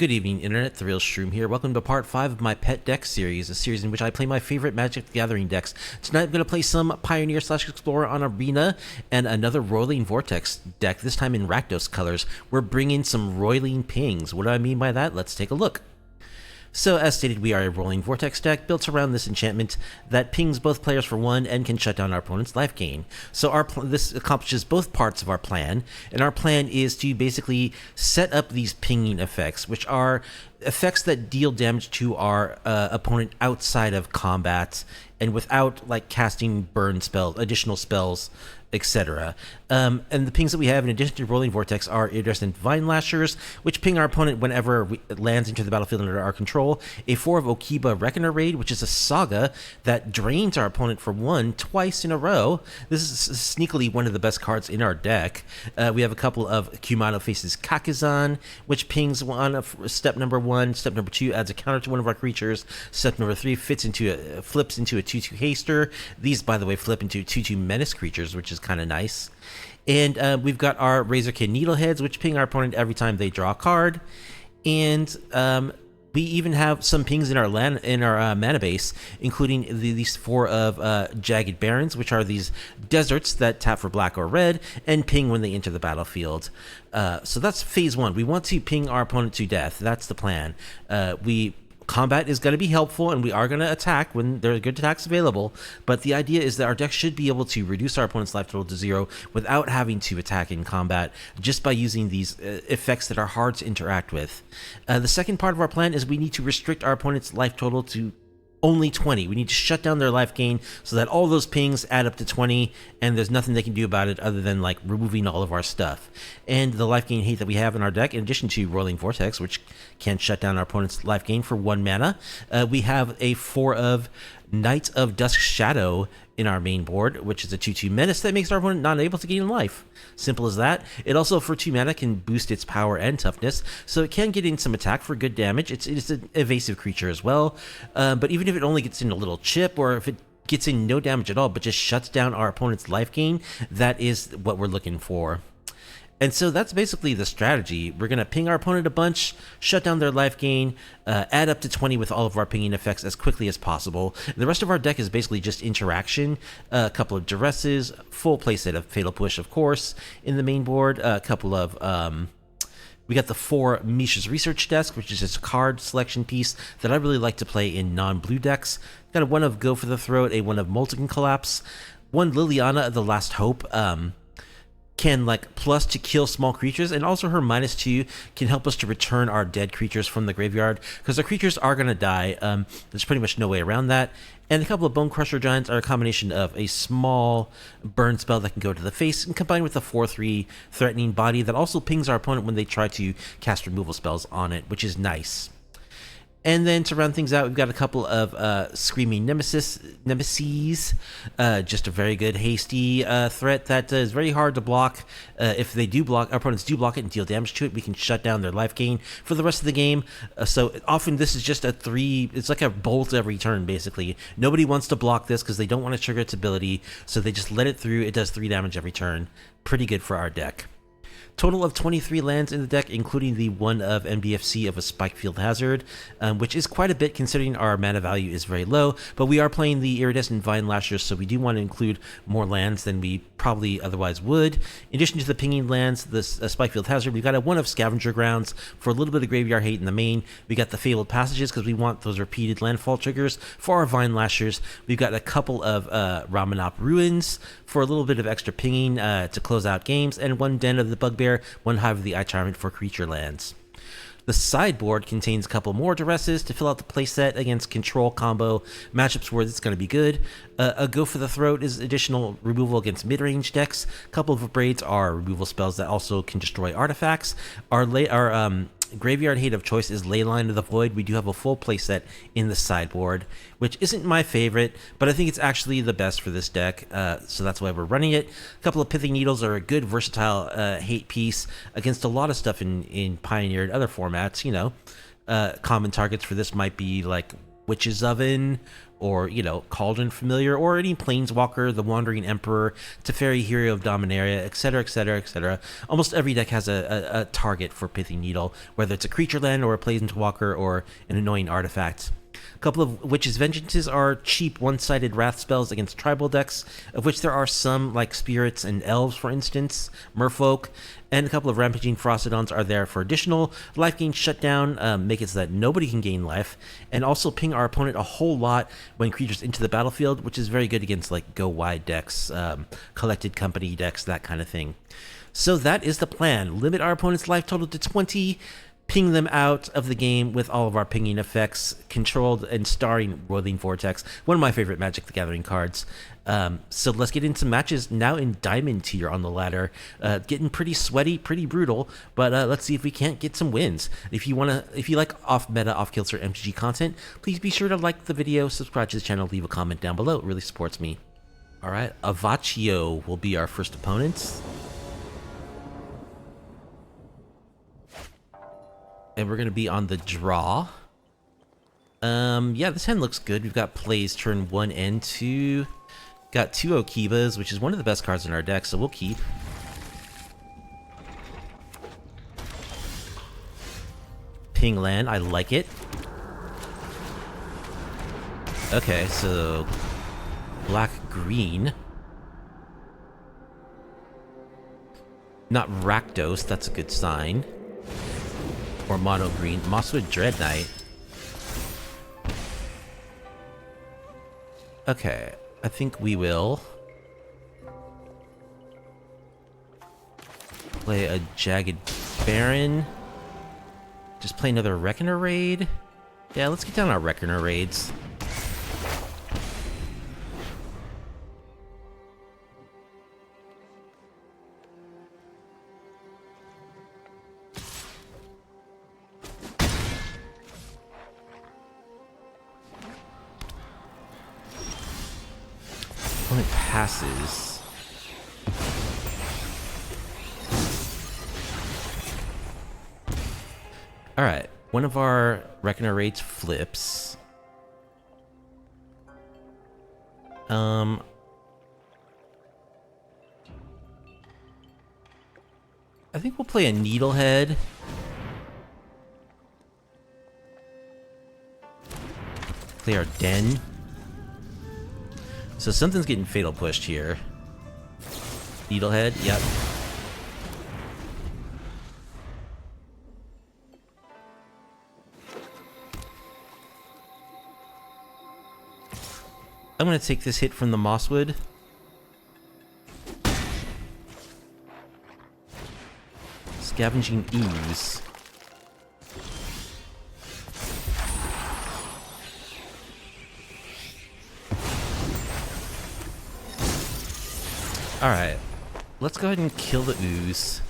Good evening, Internet. The Real Shroom here. Welcome to part 5 of my Pet Deck series, a series in which I play my favorite Magic the Gathering decks. Tonight I'm going to play some Pioneer/Explorer on Arena and another Roiling Vortex deck, this time in Rakdos colors. We're bringing some Roiling Pings. What do I mean by that? Let's take a look. So, as stated, we are a Roiling Vortex deck built around this enchantment that pings both players for 1 and can shut down our opponent's life gain. So this accomplishes both parts of our plan, and our plan is to basically set up these pinging effects, which are effects that deal damage to our opponent outside of combat and without like casting burn spells, additional spells, etc. And the pings that we have in addition to Roiling Vortex are Iridescent Vinelashers, which ping our opponent whenever it lands into the battlefield under our control. A 4 of Okiba Reckoner Raid, which is a saga that drains our opponent for 1 twice in a row. This is sneakily one of the best cards in our deck. We have a couple of Kumano Faces Kakkazan, which pings on step number 1. Step number 2 adds a counter to one of our creatures. Step number 3 flips into a 2/2 haster. These, by the way, flip into 2/2 menace creatures, which is kind of nice. And we've got our Razorkin Needleheads, which ping our opponent every time they draw a card. And we even have some pings in our mana base, including these 4 of Jagged Barrens, which are these deserts that tap for black or red and ping when they enter the battlefield. So that's phase 1. We want to ping our opponent to death. That's the plan. Combat is going to be helpful, and we are going to attack when there are good attacks available, but the idea is that our deck should be able to reduce our opponent's life total to 0 without having to attack in combat, just by using these effects that are hard to interact with. The second part of our plan is we need to restrict our opponent's life total to only 20. We need to shut down their life gain so that all those pings add up to 20, and there's nothing they can do about it other than like removing all of our stuff. And the life gain hate that we have in our deck, in addition to Roiling Vortex, which can shut down our opponent's life gain for 1 mana, we have a 4 of Knight of Dusk Shadow in our main board, which is a 2/2 menace that makes our opponent not able to gain life. Simple as that. It also, for 2 mana, can boost its power and toughness, so it can get in some attack for good damage. It's an evasive creature as well, but even if it only gets in a little chip, or if it gets in no damage at all, but just shuts down our opponent's life gain, that is what we're looking for. And so that's basically the strategy. We're going to ping our opponent a bunch, shut down their life gain, add up to 20 with all of our pinging effects as quickly as possible. The rest of our deck is basically just interaction, a couple of duresses, full playset of Fatal Push, of course, in the main board, a couple of... we got the 4 Mishra's Research Desk, which is just a card selection piece that I really like to play in non-blue decks. Got a 1 of Go for the Throat, a 1 of Molten Collapse, 1 Liliana of the Last Hope, can like plus to kill small creatures, and also her -2 can help us to return our dead creatures from the graveyard, because the creatures are going to die. There's pretty much no way around that. And a couple of Bone Crusher Giants are a combination of a small burn spell that can go to the face, and combined with a 4/3 threatening body that also pings our opponent when they try to cast removal spells on it, which is nice. And then to round things out, we've got a couple of Screaming Nemesis, just a very good hasty threat that is very hard to block. If they do block, our opponents do block it and deal damage to it, we can shut down their life gain for the rest of the game. So often this is just a 3, it's like a bolt every turn basically. Nobody wants to block this because they don't want to trigger its ability, so they just let it through. It does 3 damage every turn. Pretty good for our deck. Total of 23 lands in the deck, including the 1 of MBFC of a Spikefield Hazard, which is quite a bit considering our mana value is very low, but we are playing the Iridescent Vinelashers, so we do want to include more lands than we probably otherwise would. In addition to the pinging lands, this Spikefield Hazard, we've got a 1 of Scavenger Grounds for a little bit of graveyard hate in the main. We got the Fabled Passages because we want those repeated landfall triggers for our Vinelashers. We've got a couple of Ramanop Ruins for a little bit of extra pinging to close out games, and 1 Den of the Bugbear, 1 Hive of the Eye Tyrant for creature lands. The sideboard contains a couple more duresses to fill out the playset against control combo matchups where it's going to be good. A Go for the Throat is additional removal against mid-range decks. A couple of Braids are removal spells that also can destroy artifacts. Our graveyard hate of choice is Leyline of the Void. We do have a full playset in the sideboard, which isn't my favorite, but I think it's actually the best for this deck, so that's why we're running it. A couple of Pithing Needles are a good versatile hate piece against a lot of stuff in Pioneer and other formats. You know, common targets for this might be like Witch's Oven, or, you know, Cauldron Familiar, or any Planeswalker, the Wandering Emperor, Teferi Hero of Dominaria, etc., etc., etc. Almost every deck has a target for Pithy Needle, whether it's a creature land or a Planeswalker or an annoying artifact. A couple of Witch's Vengeances are cheap one-sided wrath spells against tribal decks, of which there are some, like Spirits and Elves, for instance, Merfolk, and a couple of Rampaging Frostodons are there for additional life gain shutdown, make it so that nobody can gain life, and also ping our opponent a whole lot when creatures into the battlefield, which is very good against, like, go-wide decks, collected company decks, that kind of thing. So that is the plan. Limit our opponent's life total to 20, ping them out of the game with all of our pinging effects, controlled and starring Roiling Vortex, one of my favorite Magic the Gathering cards. So let's get into matches now in Diamond tier on the ladder. Getting pretty sweaty, pretty brutal, but let's see if we can't get some wins. If you like off-meta, off-kilter MTG content, please be sure to like the video, subscribe to the channel, leave a comment down below. It really supports me. All right, Avaccio will be our first opponent. And we're going to be on the draw. Yeah, this hand looks good. We've got plays turn 1 and 2. Got 2 Okibas, which is one of the best cards in our deck, so we'll keep. Ping land, I like it. Okay, so black-green. Not Rakdos, that's a good sign. Or mono green. Mosswood Dread Knight. Okay, I think we will play a Jagged Barren. Just play another Reckoner Raid. Yeah, let's get down our Reckoner Raids. Opponent passes. Alright, one of our Reckoner Raids flips. I think we'll play a Needlehead. Play our Den. So something's getting fatal pushed here. Needlehead, yep. I'm gonna take this hit from the Mosswood. Scavenging Ooze. Alright, let's go ahead and kill the Ooze.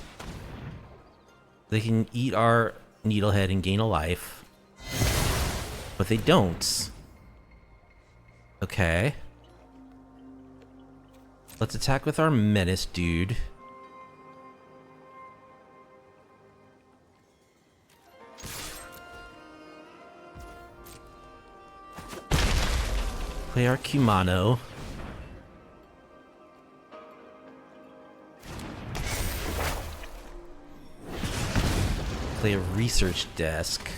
They can eat our Needlehead and gain a life. But they don't. Okay. Let's attack with our Menace dude. Play our Kumano. Play a Research Desk.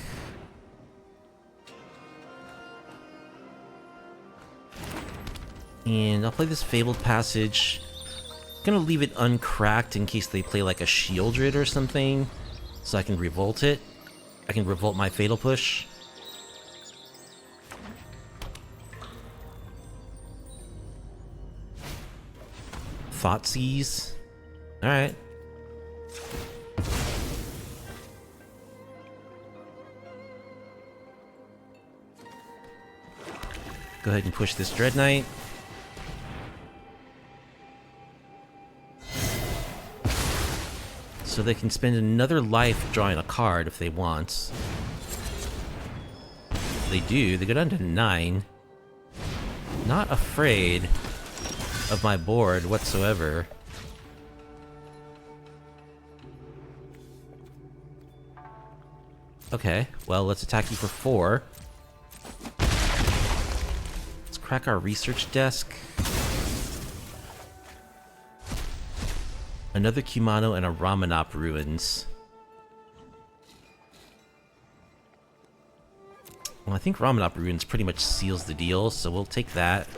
And I'll play this Fabled Passage. Gonna leave it uncracked in case they play like a Shieldred or something, so I can revolt it. I can revolt my Fatal Push. Thoughtseize. Alright. Go ahead and push this Dread Knight. So they can spend another life drawing a card if they want. They do. They go down to 9. Not afraid of my board whatsoever. Okay, well, let's attack you for 4. crack our research desk. Another Kumano and a Ramanop ruins. Well, I think Ramanop ruins pretty much seals the deal, so we'll take that.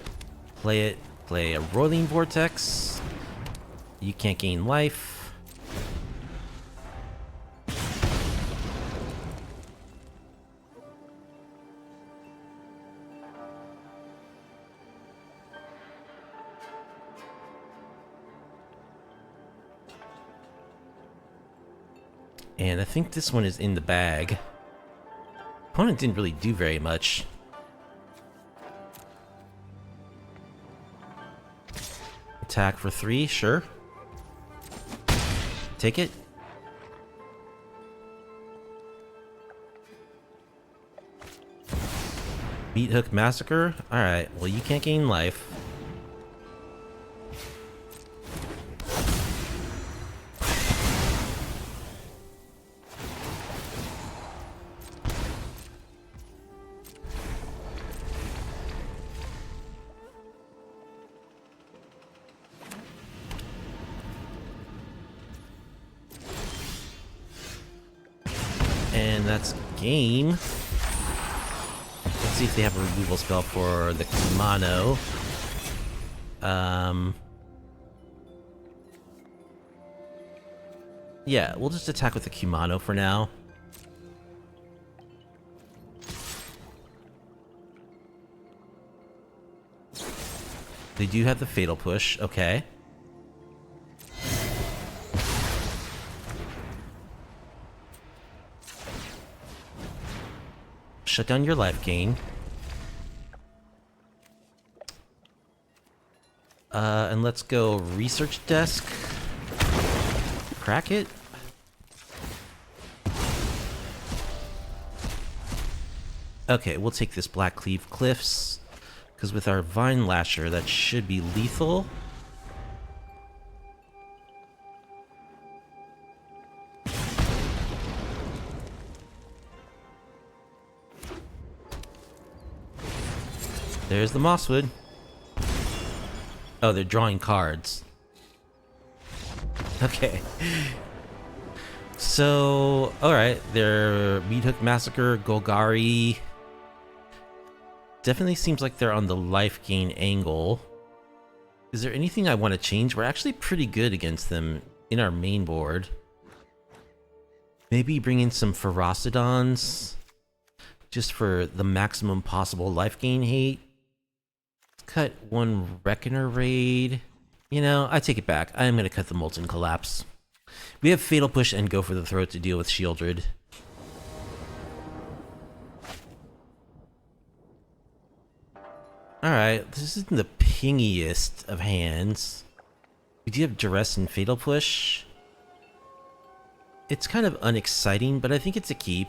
Play it. Play a Roiling Vortex. You can't gain life. And I think this one is in the bag. Opponent didn't really do very much. Attack for 3, sure. Take it. Meat Hook Massacre? Alright, well you can't gain life. And that's game. Let's see if they have a removal spell for the Kumano. Yeah, we'll just attack with the Kumano for now. They do have the Fatal Push, okay. Shut down your life gain. And let's go research desk. Crack it. Okay, we'll take this Black Cleave Cliffs, because with our Vinelasher, that should be lethal. There's the Mosswood. Oh, they're drawing cards. Okay. So, alright, they're Meat Hook Massacre, Golgari. Definitely seems like they're on the life gain angle. Is there anything I want to change? We're actually pretty good against them in our main board. Maybe bring in some Ferocidons, just for the maximum possible life gain hate. Cut one Reckoner Raid. You know, I take it back. I am going to cut the Molten Collapse. We have Fatal Push and Go for the Throat to deal with Shieldred. Alright, this isn't the pingiest of hands. We do have Duress and Fatal Push. It's kind of unexciting, but I think it's a keep.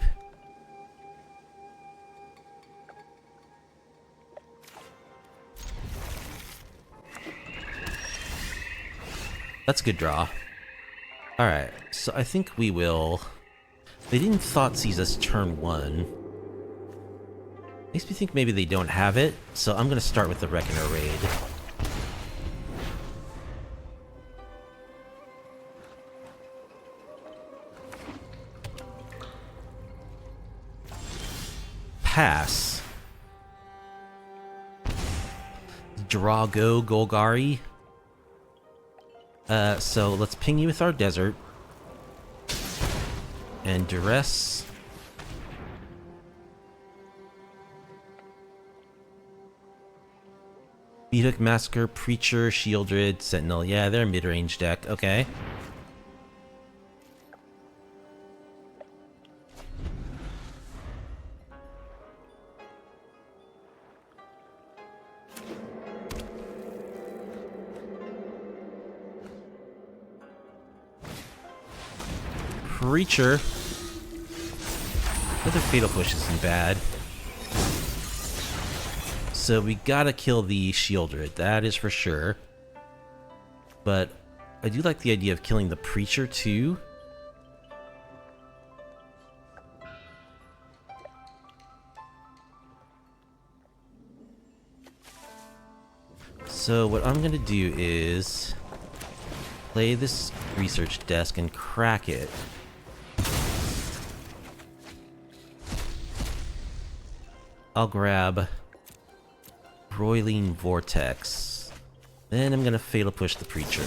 That's a good draw. Alright, so I think we will... They didn't Thoughtseize us turn 1. Makes me think maybe they don't have it, so I'm gonna start with the Reckoner Raid. Pass. Drago Golgari. So let's ping you with our desert. And Duress. Meat Massacre, Preacher, Shieldred, Sentinel. Yeah, they're a mid-range deck. Okay. Preacher. Another Fatal Push isn't bad. So we gotta kill the Shieldred, that is for sure. But I do like the idea of killing the Preacher too. So what I'm gonna do is play this research desk and crack it. I'll grab Roiling Vortex. Then I'm gonna Fatal Push the Preacher.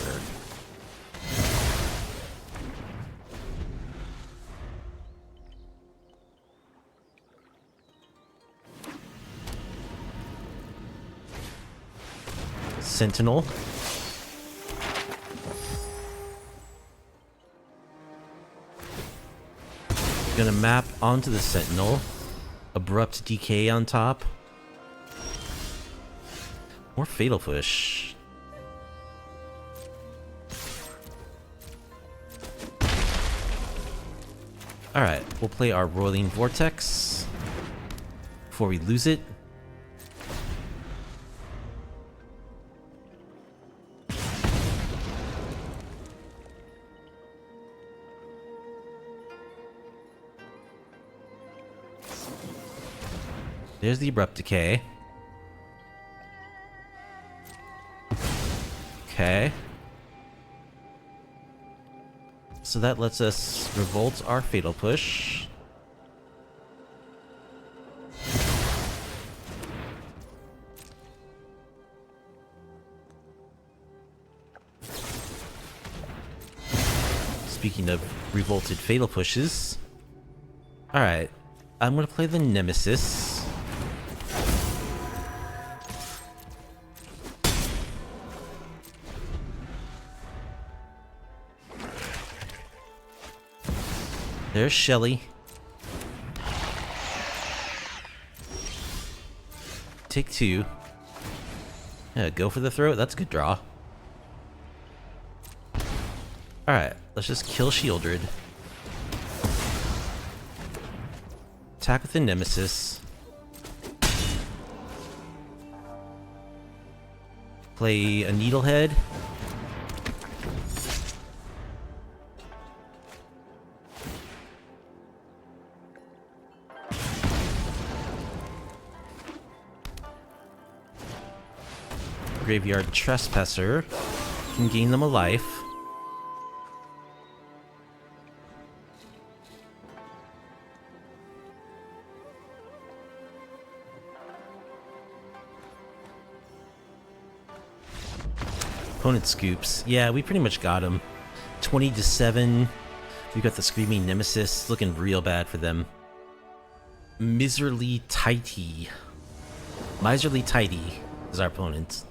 Sentinel. Gonna map onto the Sentinel. Abrupt Decay on top. More Fatal Push. Alright, we'll play our Roiling Vortex before we lose it. There's the Abrupt Decay. Okay. So that lets us revolt our Fatal Push. Speaking of revolted Fatal Pushes. Alright, I'm gonna play the Nemesis. There's Shelly. Take two. Yeah, go for the throat. That's a good draw. Alright, let's just kill Shieldred. Attack with the Nemesis. Play a Needlehead. Graveyard Trespasser. Can gain them a life. Opponent scoops. Yeah, we pretty much got him. 20-7. We got the Screaming Nemesis. Looking real bad for them. Miserly Tighty. Miserly Tighty is our opponent.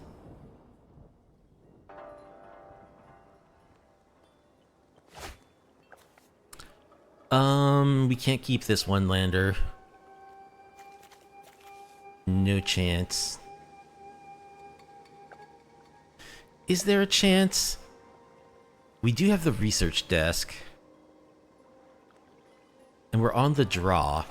We can't keep this one lander. No chance. Is there a chance? We do have the research desk. And we're on the draw.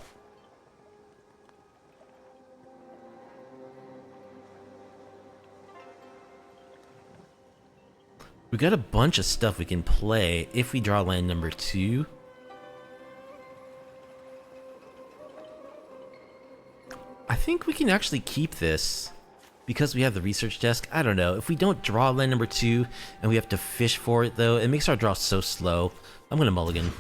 We got a bunch of stuff we can play if we draw land number 2. I think we can actually keep this because we have the research desk. I don't know. If we don't draw land number 2 and we have to fish for it, though, it makes our draw so slow. I'm going to mulligan.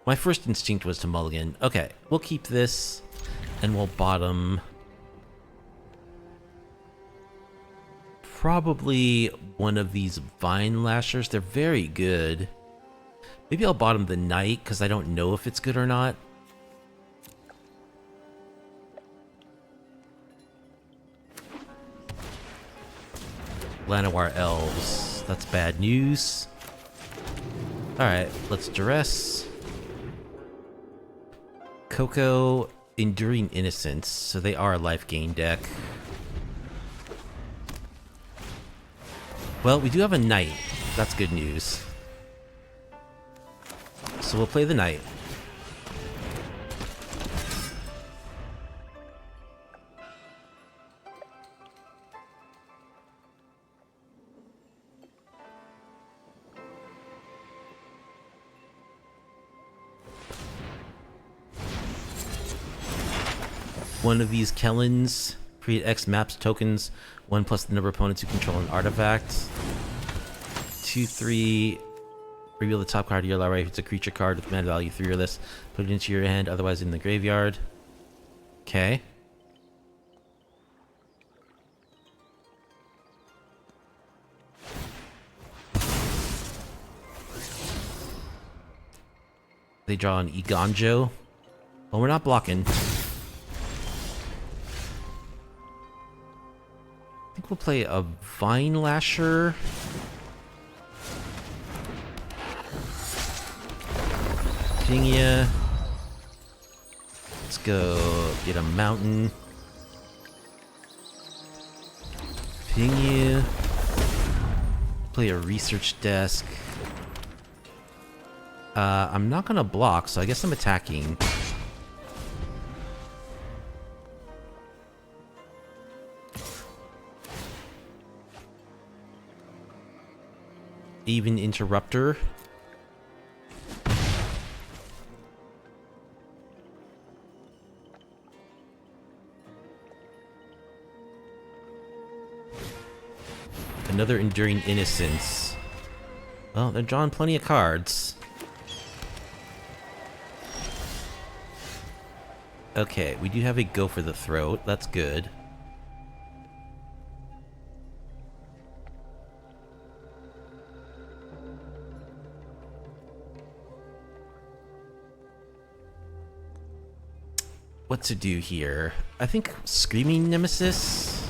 My first instinct was to mulligan. Okay, we'll keep this and we'll bottom probably one of these Vinelashers. They're very good. Maybe I'll bottom the Knight because I don't know if it's good or not. Llanowar Elves. That's bad news. Alright, let's duress. Coco, Enduring Innocence. So they are a life gain deck. Well, we do have a Knight. That's good news. So we'll play the Knight. One of these Kellens Create X maps tokens, 1 plus the number of opponents who control an artifact. 2/3. Reveal the top card of your library if it's a creature card with mana value 3 or less. Put it into your hand, otherwise in the graveyard. Okay. They draw an Iganjo. Well, we're not blocking. I think we'll play a Vinelasher. Ping ya. Let's go get a mountain. Ping you. Play a research desk. I'm not gonna block, so I guess I'm attacking. Even Interrupter. Another Enduring Innocence. Well, they're drawing plenty of cards. Okay, we do have a Go for the Throat. That's good. What to do here? I think Screaming Nemesis.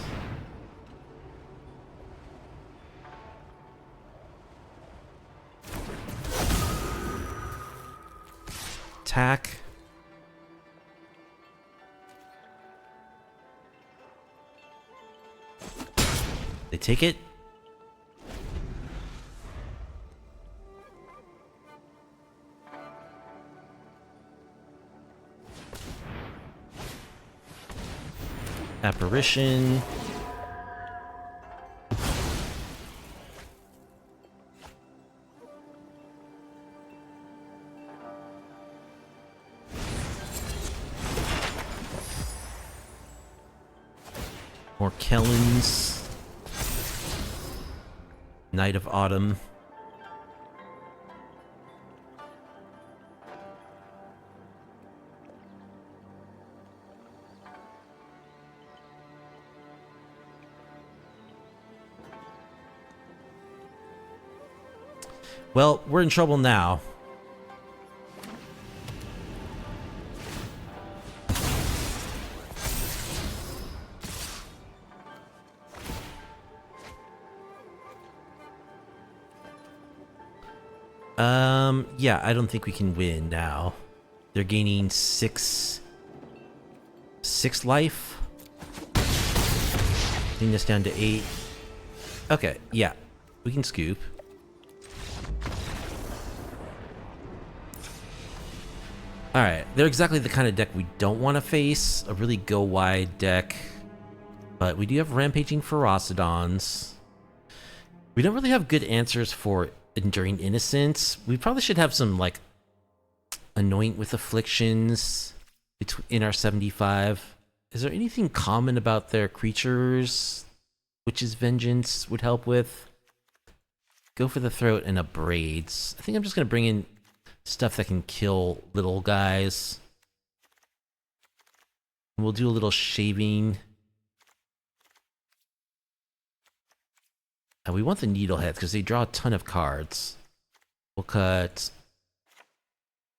Attack. They take it. Apparition. More Kellens. Night of Autumn. Well, we're in trouble now. Yeah, I don't think we can win now. They're gaining 6 life. Bring this down to 8. Okay, yeah, we can scoop. Alright, they're exactly the kind of deck we don't want to face. A really go-wide deck. But we do have Rampaging Ferocidons. We don't really have good answers for Enduring Innocence. We probably should have some, like, Anoint with Afflictions in our 75. Is there anything common about their creatures Witch's Vengeance would help with? Go for the Throat and a Braids. I think I'm just going to bring in stuff that can kill little guys. And we'll do a little Shaving. And we want the Needleheads because they draw a ton of cards. We'll cut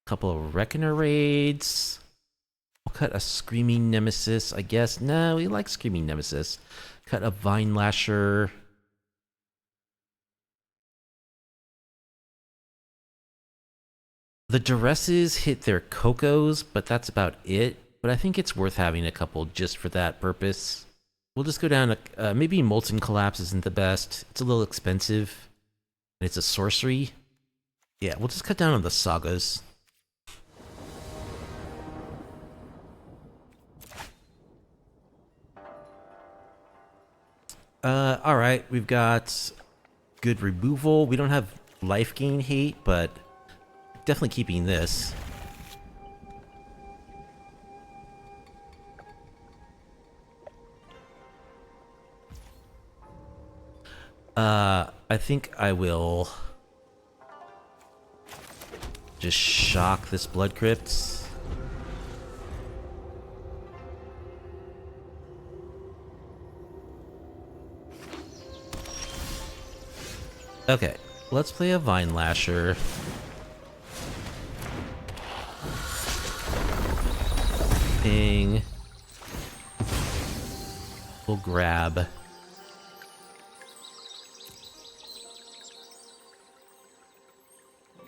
a couple of Reckoner Raids. We'll cut a Screaming Nemesis, I guess. No, we like Screaming Nemesis. Cut a Vinelasher. The Duresses hit their Cocos, but that's about it. But I think it's worth having a couple just for that purpose. We'll just go down to, maybe Molten Collapse isn't the best. It's a little expensive. And it's a sorcery. Yeah, we'll just cut down on the Sagas. Alright, we've got good removal. We don't have life gain hate, but definitely keeping this. I think I will just shock this Blood Crypt. Okay, let's play a Vinelasher. Ping. We'll grab.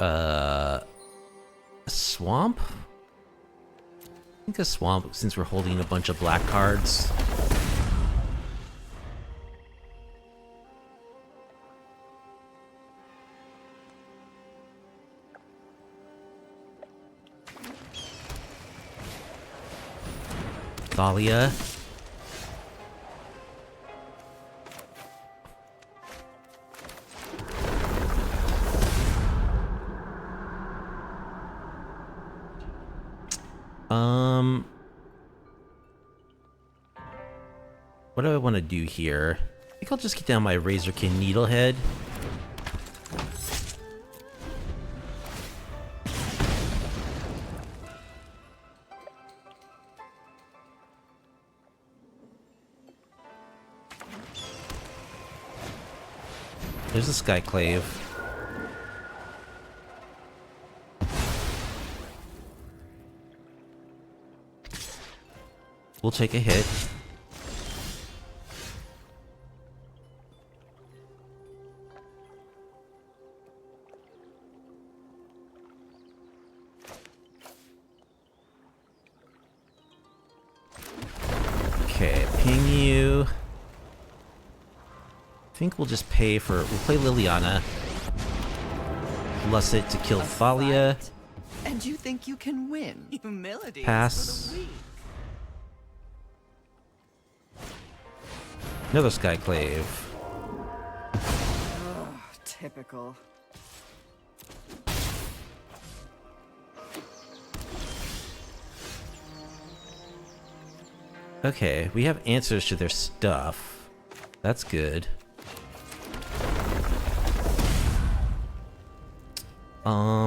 A swamp? I think a swamp, since we're holding a bunch of black cards. Thalia. What do I want to do here? I think I'll just get down my Razorkin Needlehead. There's a Skyclave. We'll take a hit. Okay, ping you. I think we'll just pay for... We'll play Liliana. Plus it to kill Thalia. And you think you can win? Humility. Pass. For the weak. Another Skyclave. Oh, typical. Okay, we have answers to their stuff. That's good.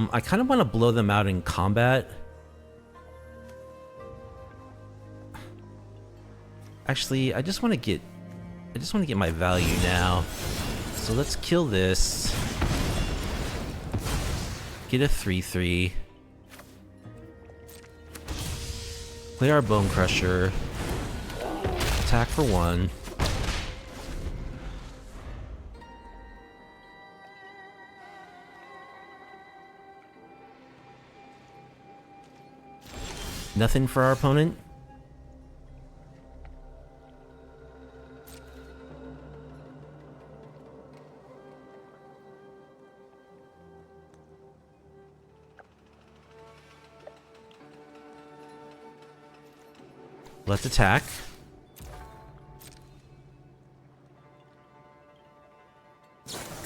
I kind of want to blow them out in combat. Actually, I just want to get my value now. So let's kill this. Get a 3/3. Play our Bone Crusher. Attack for 1. Nothing for our opponent. Let's attack.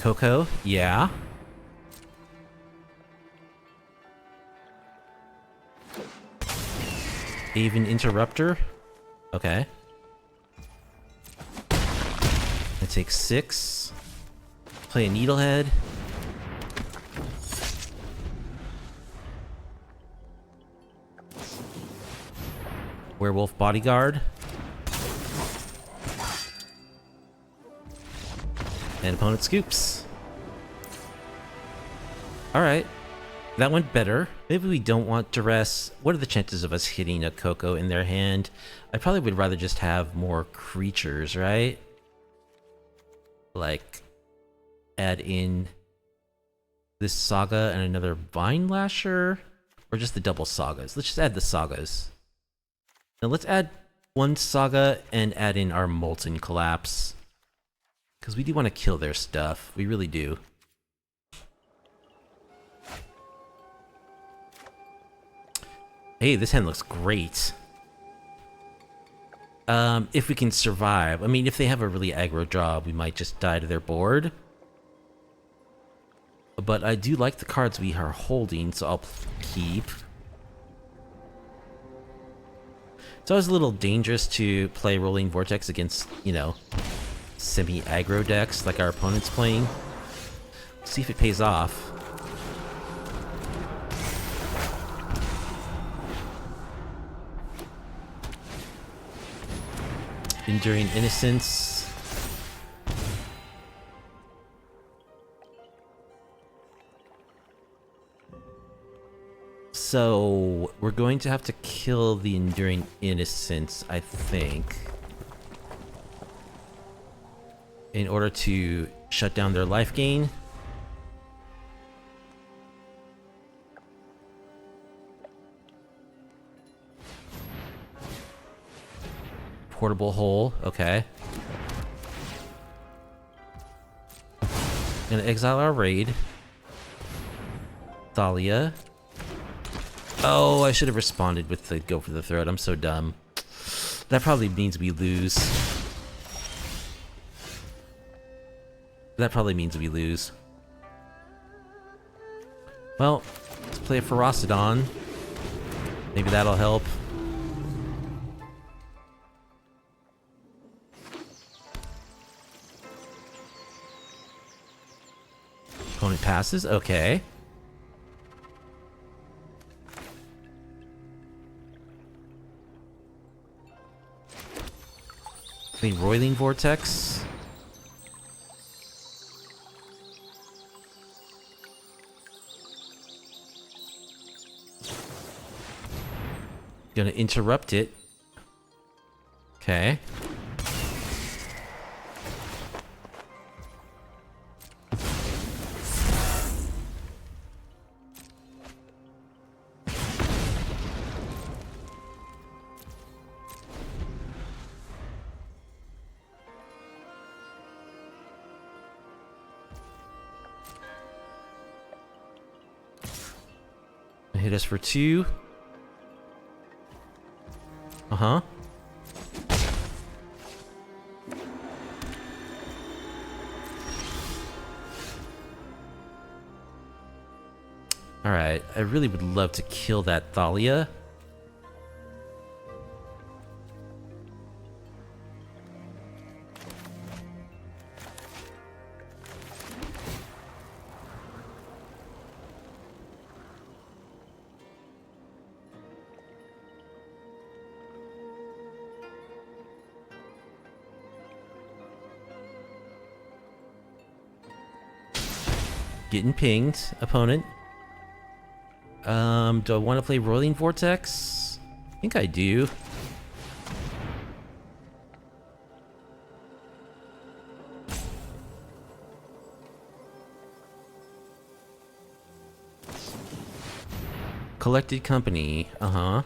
Coco, yeah. Even Interrupter. Okay. I take 6. Play a Needlehead. Werewolf Bodyguard. And opponent scoops. Alright. That went better. Maybe we don't want duress. What are the chances of us hitting a Coco in their hand? I probably would rather just have more creatures, right? Like, add in this Saga and another Vinelasher? Or just the double Sagas? Let's just add the Sagas. Now let's add one Saga and add in our Molten Collapse. Because we do want to kill their stuff. We really do. Hey, this hand looks great. If we can survive. I mean, if they have a really aggro draw, we might just die to their board. But I do like the cards we are holding, so I'll keep. It's always a little dangerous to play Roiling Vortex against, you know, semi-aggro decks like our opponent's playing. See if it pays off. Enduring Innocence. So, we're going to have to kill the Enduring Innocence, I think, in order to shut down their life gain. Portable hole, okay. Gonna exile our raid. Thalia. Oh, I should have responded with the go for the throat. I'm so dumb. That probably means we lose. That probably means we lose. Well, let's play a Ferocidon. Maybe that'll help. Opponent passes, okay. The Roiling Vortex. Gonna interrupt it. Okay. Hit us for 2. Uh-huh. Alright, I really would love to kill that Thalia. Getting pinged, opponent. Do I want to play Roiling Vortex? I think I do. Collected Company, uh-huh.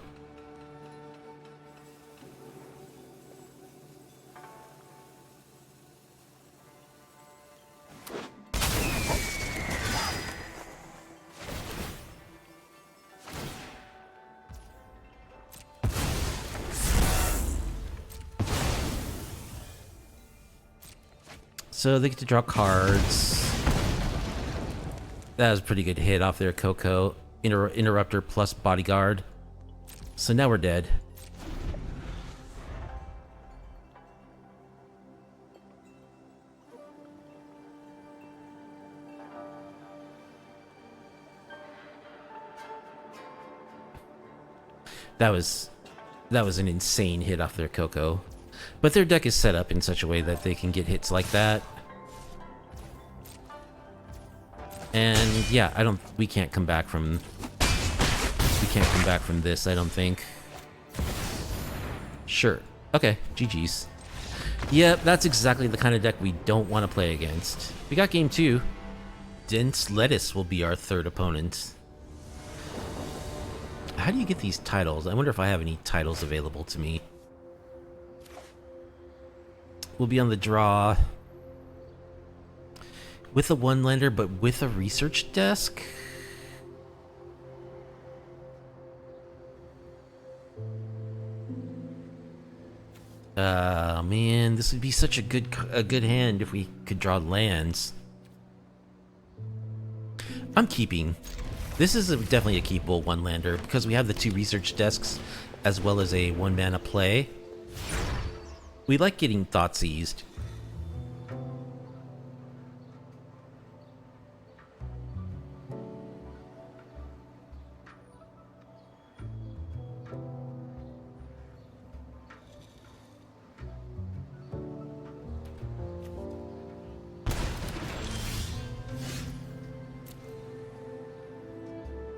So they get to draw cards. That was a pretty good hit off their Coco. Interrupter plus Bodyguard. So now we're dead. That was an insane hit off their Coco. But their deck is set up in such a way that they can get hits like that. And yeah, we can't come back from this, I don't think. Sure. Okay, GG's. Yep, that's exactly the kind of deck we don't want to play against. We got game 2. Dense Lettuce will be our third opponent. How do you get these titles? I wonder if I have any titles available to me. We'll be on the draw with a one-lander, but with a research desk? Man, this would be such a good hand if we could draw lands. I'm keeping. This is definitely a keepable one-lander because we have the 2 research desks as well as a 1-mana play. We like getting Thoughtseized.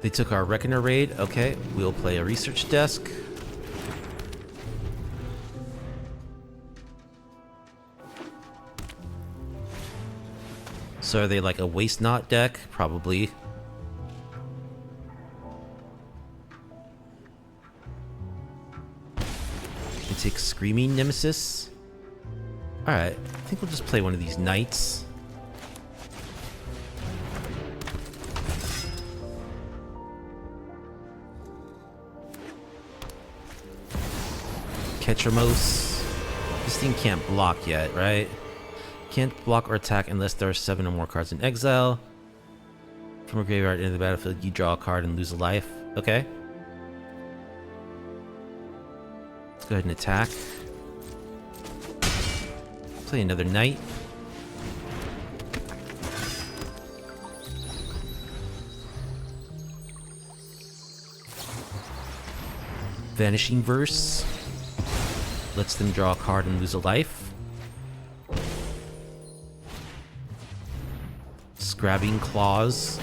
They took our Reckoner Raid. Okay, we'll play a research desk. So are they like a waste not deck? Probably. They take Screaming Nemesis. Alright, I think we'll just play one of these knights. Ketramose. This thing can't block yet, right? Can't block or attack unless there are 7 or more cards in exile. From a graveyard into the battlefield, you draw a card and lose a life. Okay. Let's go ahead and attack. Play another knight. Vanishing Verse. Lets them draw a card and lose a life. Scrabbing Claws.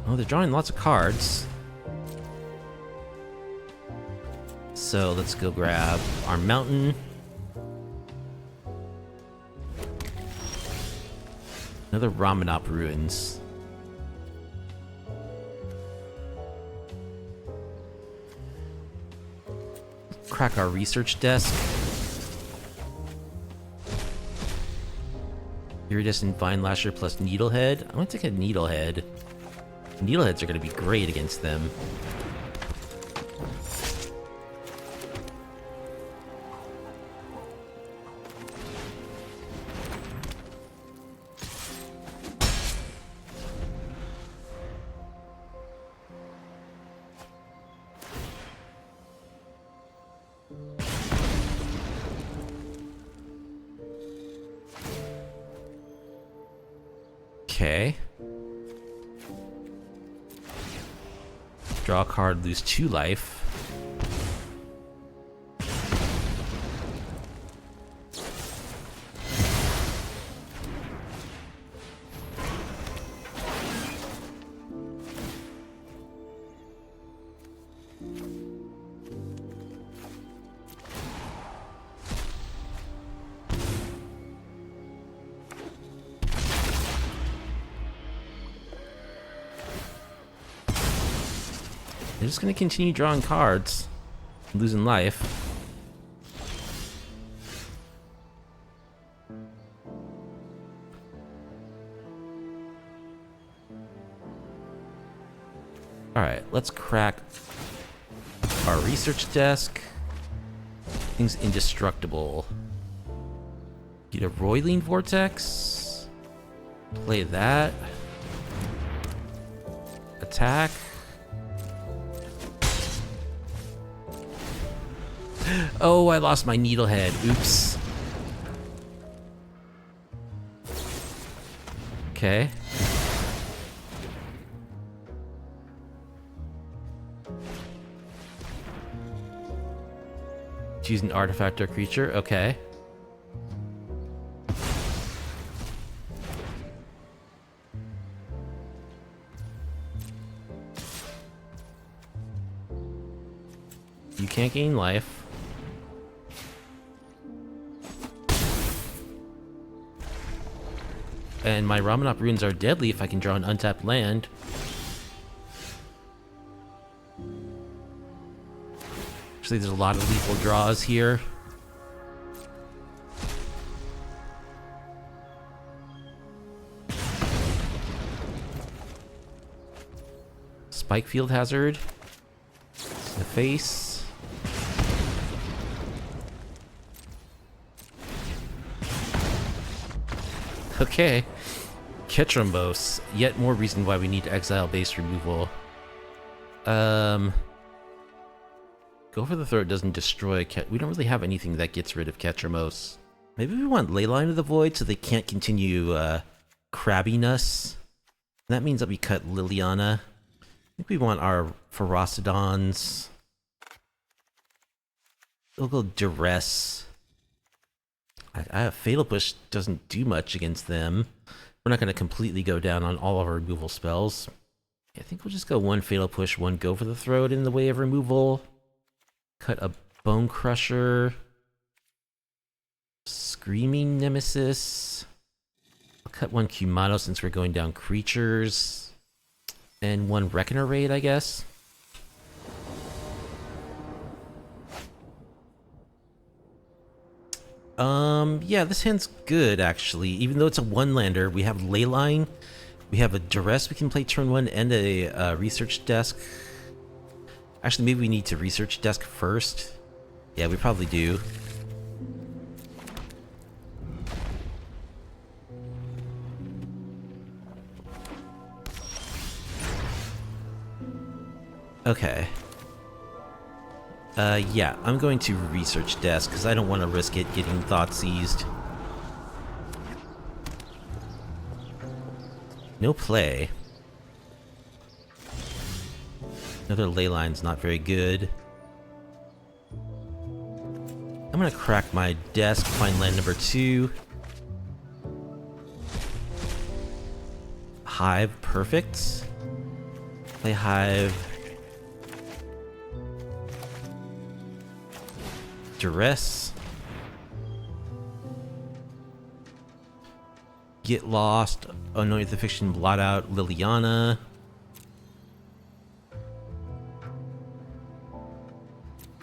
Oh, they're drawing lots of cards. So let's go grab our mountain. Another Ramanop Ruins. Crack our research desk. Iridescent Vinelasher plus Needlehead. I'm gonna take a Needlehead. Needleheads are gonna be great against them. Okay. Draw a card, lose 2 life. They're just gonna continue drawing cards, losing life. Alright, let's crack our research desk. Thing's indestructible. Get a Roiling Vortex. Play that. Attack. Oh, I lost my Needlehead. Oops. Okay. Choose an artifact or creature. Okay. You can't gain life. And my Ramanop Ruins are deadly if I can draw an untapped land. Actually, there's a lot of lethal draws here. Spike Field Hazard. In the face. Okay. Ketramose. Yet more reason why we need to exile base removal. Go for the throw. It doesn't destroy we don't really have anything that gets rid of Ketramose. Maybe we want Leyline of the Void so they can't continue crabbing us. That means that we cut Liliana. I think we want our Ferocidons. We'll go Duress. Fatal Push doesn't do much against them. We're not going to completely go down on all of our removal spells. I think we'll just go one Fatal Push, one Go for the Throat in the way of removal. Cut a Bone Crusher. Screaming Nemesis. I'll cut one Kumano since we're going down creatures. And one Reckoner Raid, I guess. Yeah, this hand's good, actually. Even though it's a one-lander, we have Leyline, we have a Duress we can play turn 1, and a Research Desk. Actually, maybe we need to Research Desk first. Yeah, we probably do. Okay. Yeah, I'm going to Research Desk, because I don't want to risk it getting Thought Seized. No play. Another Leyline's not very good. I'm gonna crack my desk, find land number 2. Hive, perfect. Play Hive. Duress. Get Lost. Anoint the Fiction, blot out Liliana.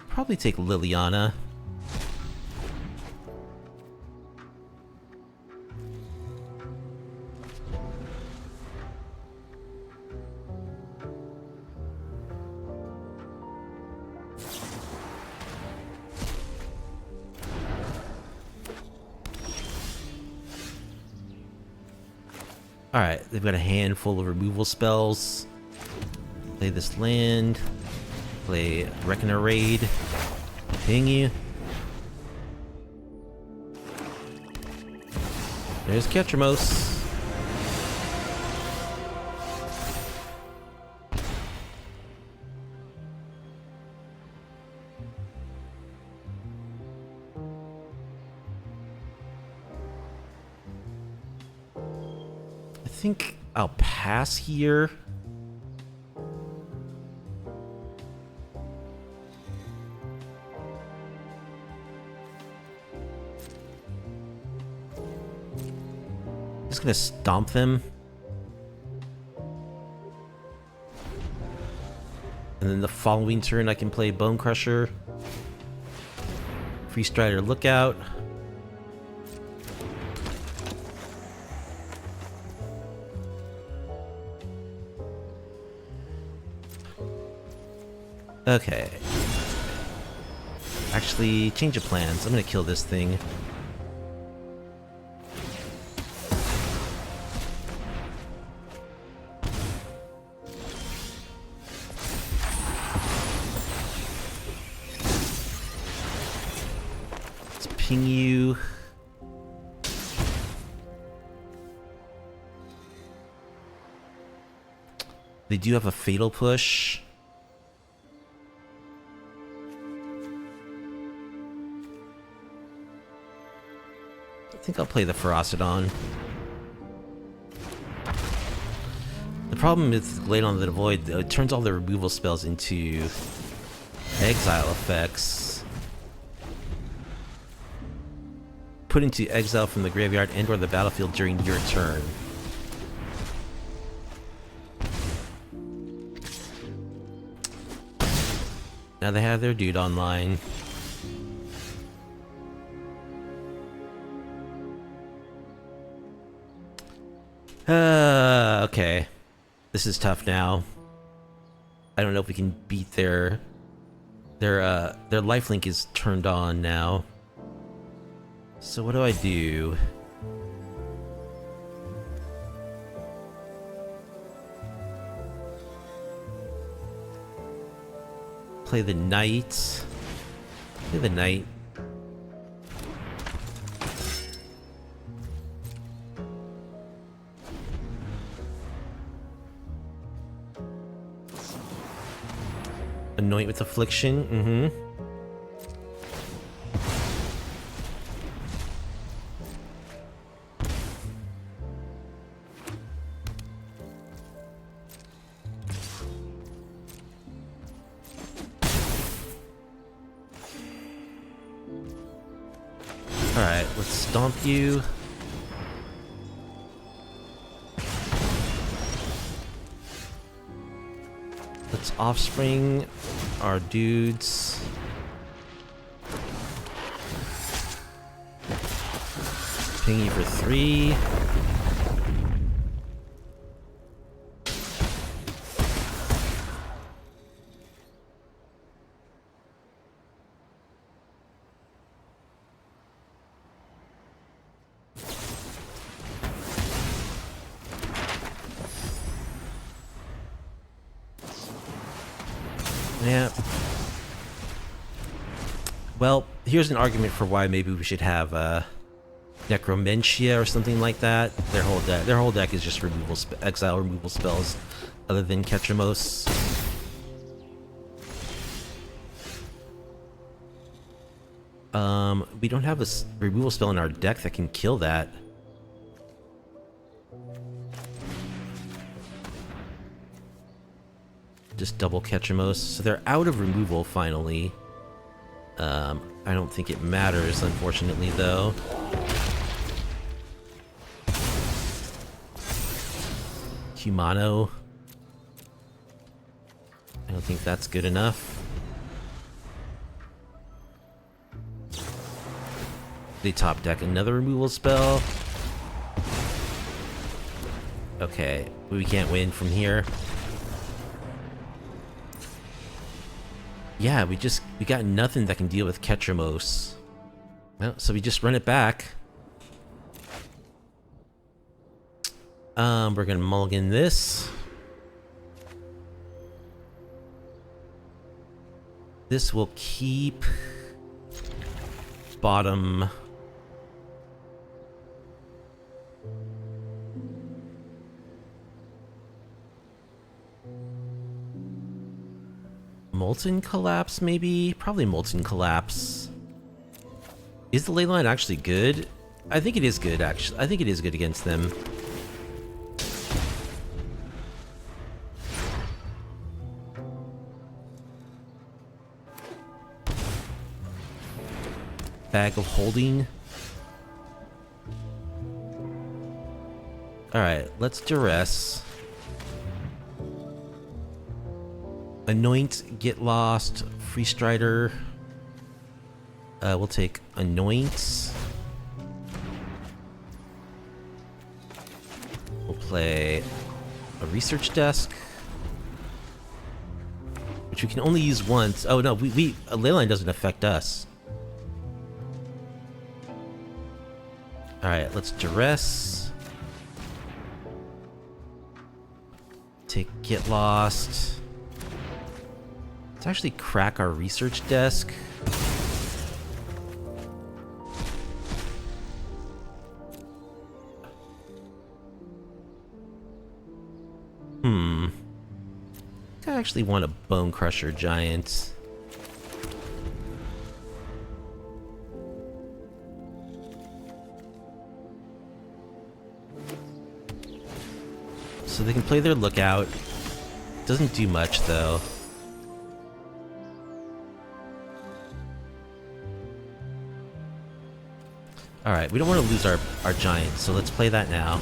Probably take Liliana. Alright, they've got a handful of removal spells. Play this land. Play Reckoner Raid. Ping you. There's Ketramose. I think I'll pass here. Just gonna stomp them. And then the following turn I can play Bone Crusher. Free Strider Lookout. Okay. Actually, change of plans. I'm gonna kill this thing. Let's ping you. They do have a Fatal Push. I think I'll play the Ferocidon. The problem with Glade on the Void, it turns all the removal spells into exile effects. Put into exile from the graveyard and or the battlefield during your turn. Now they have their dude online. Okay. This is tough now. I don't know if we can beat their lifelink is turned on now. So what do I do? Play the knight. Play the knight. Anoint with Affliction, Alright, let's stomp you. Let's offspring our dudes. Ping you for 3. Yeah. Well, here's an argument for why maybe we should have Necromentia or something like that. Their whole deck is just exile removal spells, other than Ketramose. We don't have a removal spell in our deck that can kill that. Just double Ketramose. So they're out of removal finally. I don't think it matters, unfortunately, though. Kumano. I don't think that's good enough. They top deck another removal spell. Okay, we can't win from here. Yeah, we got nothing that can deal with Ketramose. Well, so we just run it back. We're gonna mulligan this. This will keep bottom. Molten Collapse, maybe? Probably Molten Collapse. Is the leyline actually good? I think it is good, actually. I think it is good against them. Bag of Holding. Alright, let's duress. Anoint, Get Lost, Free Strider. We'll take Anoint. We'll play a Research Desk, which we can only use once. Oh no, a leyline doesn't affect us. Alright, let's duress. Take Get Lost. Let's actually crack our Research Desk. I actually want a Bone Crusher Giant. So they can play their Lookout. Doesn't do much though. Alright, we don't want to lose our giant, so let's play that now.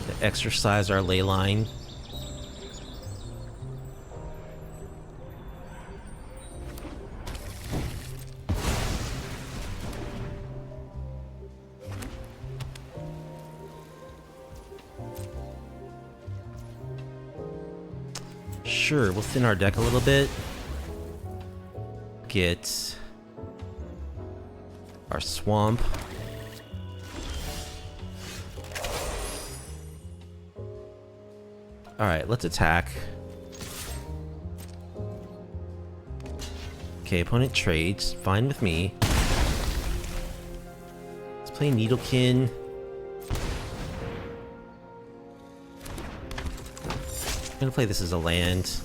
To exercise our leyline. Sure, we'll thin our deck a little bit. Get our swamp. Alright, let's attack. Okay, opponent trades. Fine with me. Let's play Needlekin. I'm gonna play this as a land.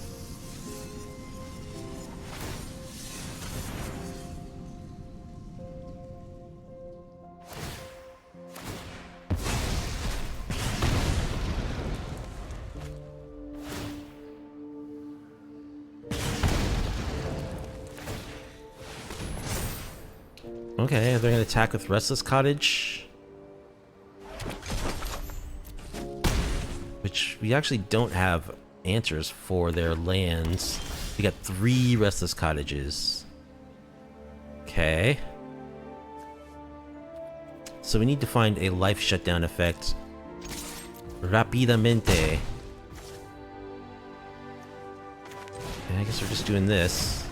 Okay, they're gonna attack with Restless Cottage. Which we actually don't have answers for their lands. We got 3 Restless Cottages. Okay. So we need to find a life shutdown effect rapidamente. And I guess we're just doing this.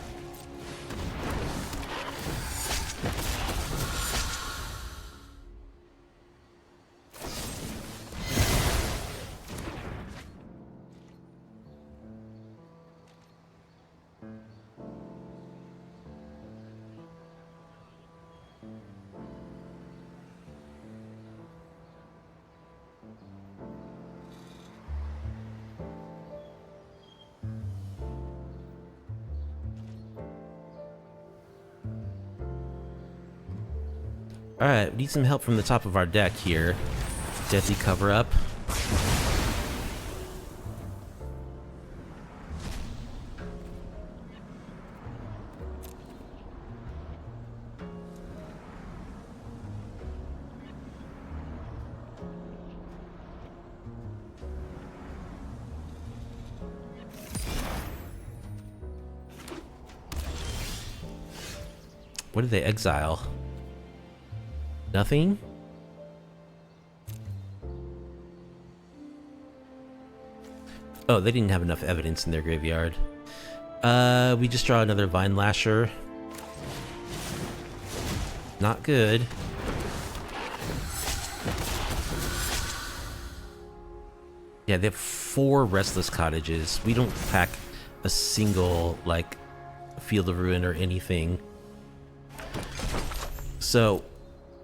Alright, we need some help from the top of our deck here. Deadly cover up. What did they exile? Nothing? Oh, they didn't have enough evidence in their graveyard. We just draw another Vinelasher. Not good. Yeah, they have 4 Restless Cottages. We don't pack a single, like, Field of Ruin or anything. So,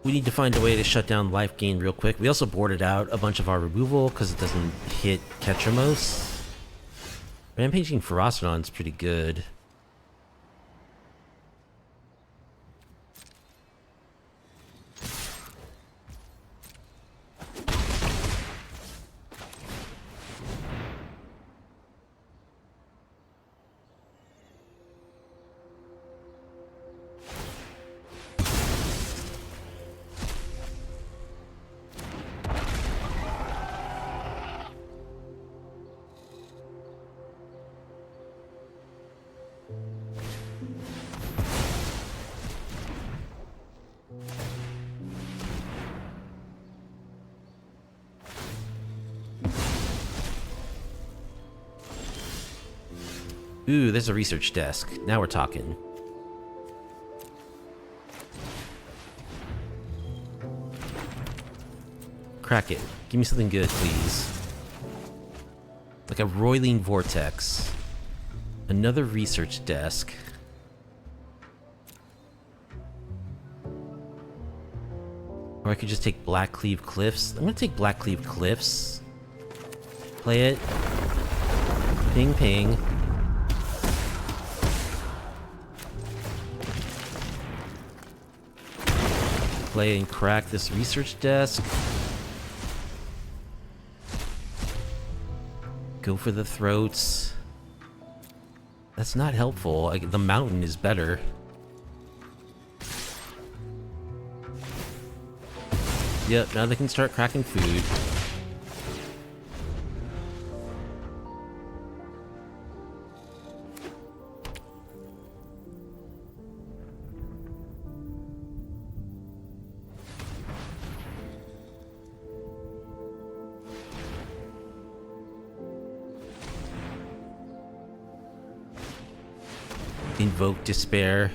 we need to find a way to shut down life gain real quick. We also boarded out a bunch of our removal because it doesn't hit Ketramose. Rampaging Ferocidon's pretty good. Ooh, there's a research desk. Now we're talking. Crack it. Give me something good, please. Like a Roiling Vortex. Another research desk. Or I could just take Blackcleave Cliffs. I'm gonna take Blackcleave Cliffs. Play it. Ping ping. Play and crack this research desk. Go for the throats. That's not helpful. The mountain is better. Yep, now they can start cracking food. Invoke Despair.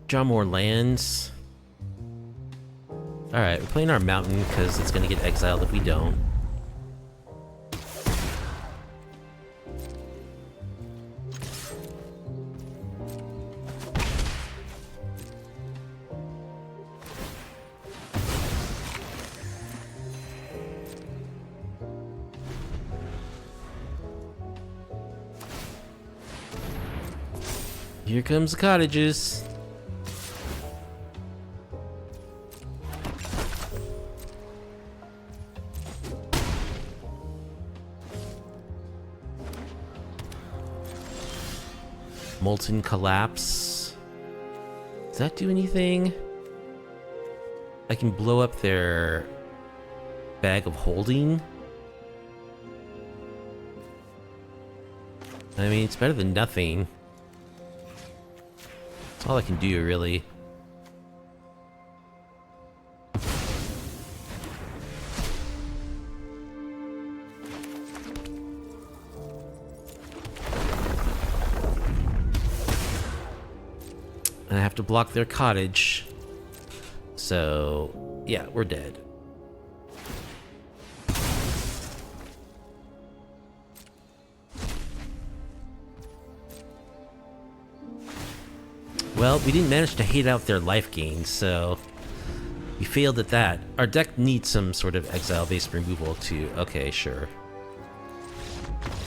Draw more lands. Alright, we're playing our mountain because it's going to get exiled if we don't. Here comes the cottages. Molten Collapse. Does that do anything? I can blow up their bag of holding. I mean, it's better than nothing. That's all I can do, really. And I have to block their cottage. So, yeah, we're dead. Well, we didn't manage to hate out their life gain, so we failed at that. Our deck needs some sort of exile-based removal too. Okay, sure.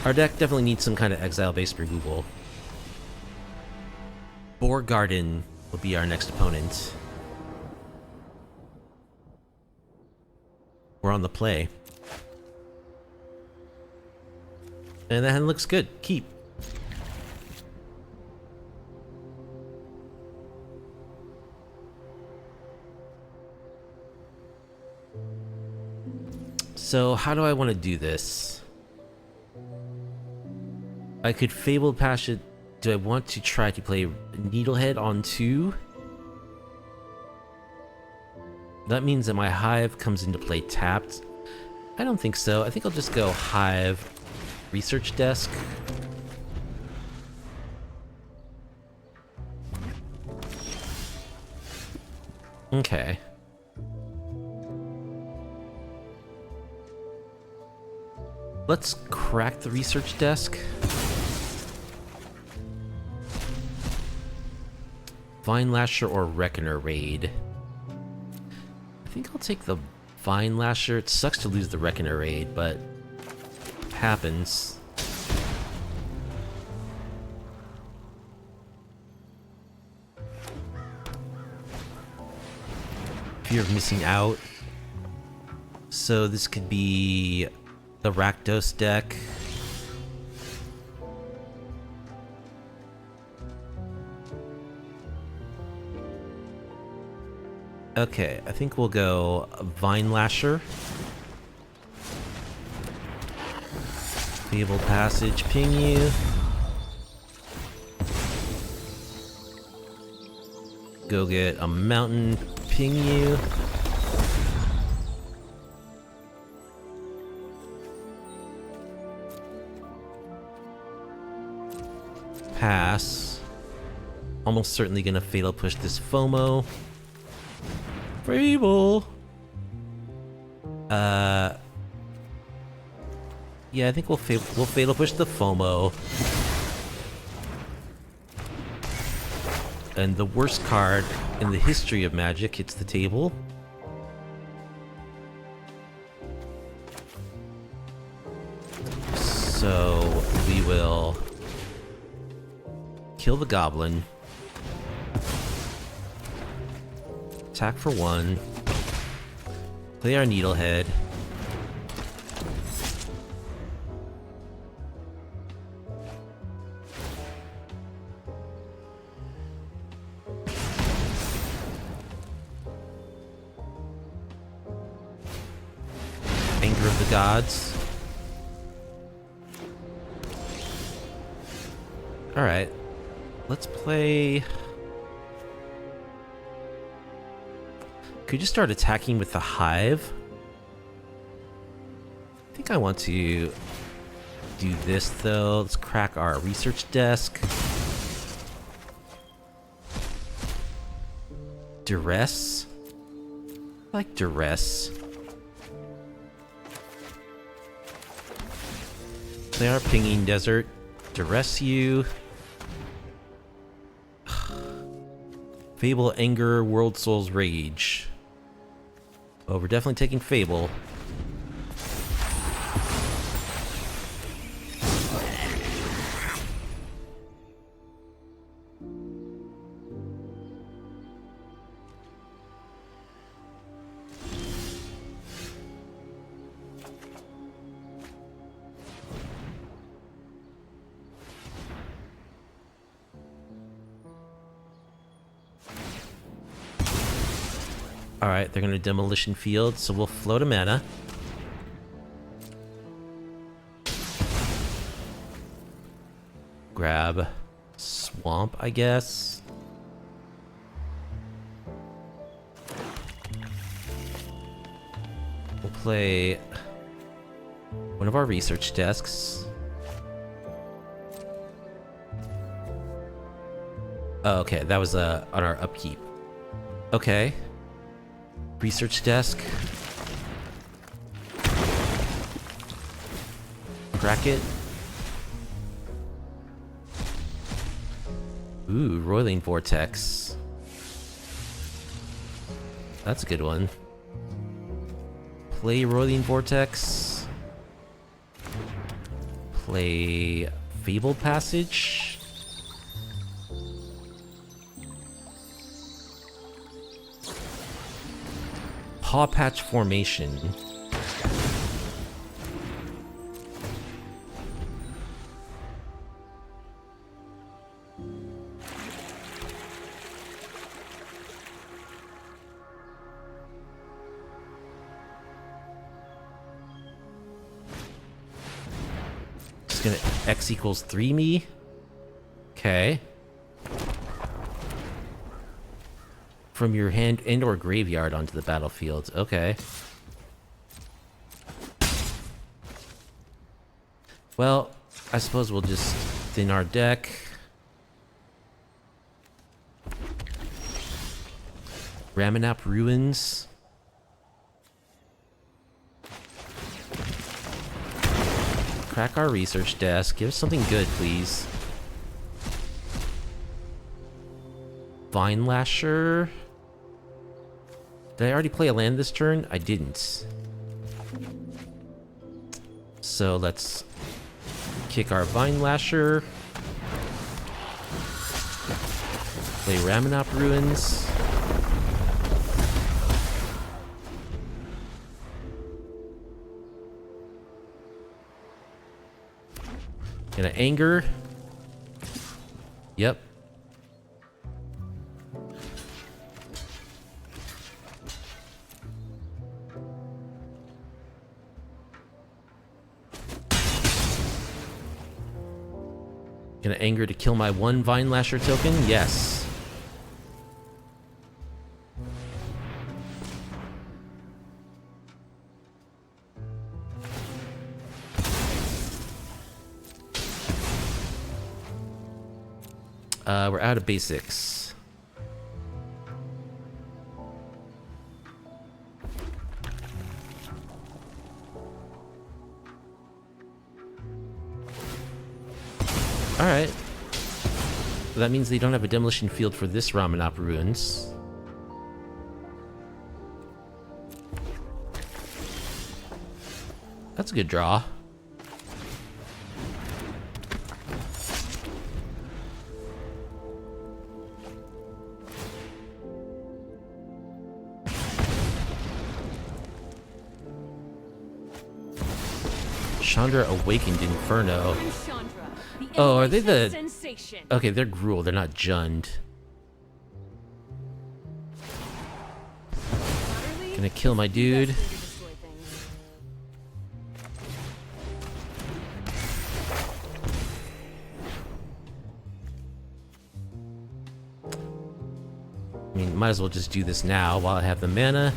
Our deck definitely needs some kind of exile-based removal. Boar Garden will be our next opponent. We're on the play. And that hand looks good. Keep. So, how do I want to do this? I could Fabled Passion. Do I want to try to play Needlehead on 2? That means that my Hive comes into play tapped. I don't think so. I think I'll just go Hive, Research Desk. Okay. Let's crack the Research Desk. Vinelasher or Reckoner Raid. I think I'll take the Vinelasher. It sucks to lose the Reckoner Raid, but it happens. Fear of missing out. So this could be the Rakdos deck. Okay, I think we'll go Vinelasher. Fabled Passage, ping you. Go get a mountain, ping you. Pass. Almost certainly gonna fatal push this FOMO. Fable. Yeah, I think we'll fatal push the FOMO. And the worst card in the history of Magic hits the table. So we will kill the goblin. Attack for 1. Play our Needlehead. Anger of the Gods. Alright. Let's play... Could you start attacking with the Hive? I think I want to do this though. Let's crack our Research Desk. Duress? I like Duress. They are pinging Desert. Duress you. Fable, Anger, World Soul's Rage. Oh, we're definitely taking Fable. Alright, they're going to demolition field, so we'll float a mana. Grab swamp, I guess. We'll play one of our research desks. Oh, okay, that was on our upkeep. Okay. Research desk. Crack it. Ooh, Roiling Vortex. That's a good one. Play Roiling Vortex. Play Fabled Passage. Paw Patch Formation. Just gonna X equals 3 me. Okay. From your hand and or graveyard onto the battlefield. Okay. Well, I suppose we'll just thin our deck. Ramanap Ruins. Crack our research desk. Give us something good, please. Vinelasher. Did I already play a land this turn? I didn't. So let's kick our Vinelasher. Play Ramanap Ruins. Gonna anger. Yep. Gonna anger to kill my one Vinelasher token? Yes. We're out of basics. Alright. That means they don't have a demolition field for this Ramanap Ruins. That's a good draw. Chandra Awakened Inferno. Oh, are they the... Okay, they're Gruul, they're not Jund. Gonna kill my dude. I mean, might as well just do this now while I have the mana.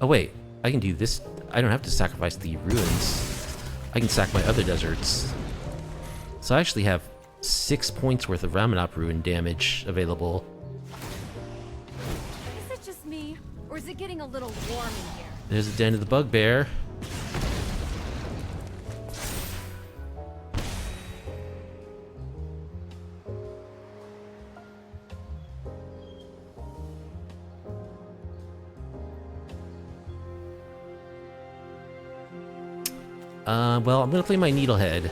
Oh wait, I can do this. I don't have to sacrifice the ruins. I can sack my other deserts. So I actually have 6 points worth of Ramanap Ruin damage available. Is it just me, or is it getting a little warm in here? There's the den of the bugbear. Well, I'm gonna play my Needlehead.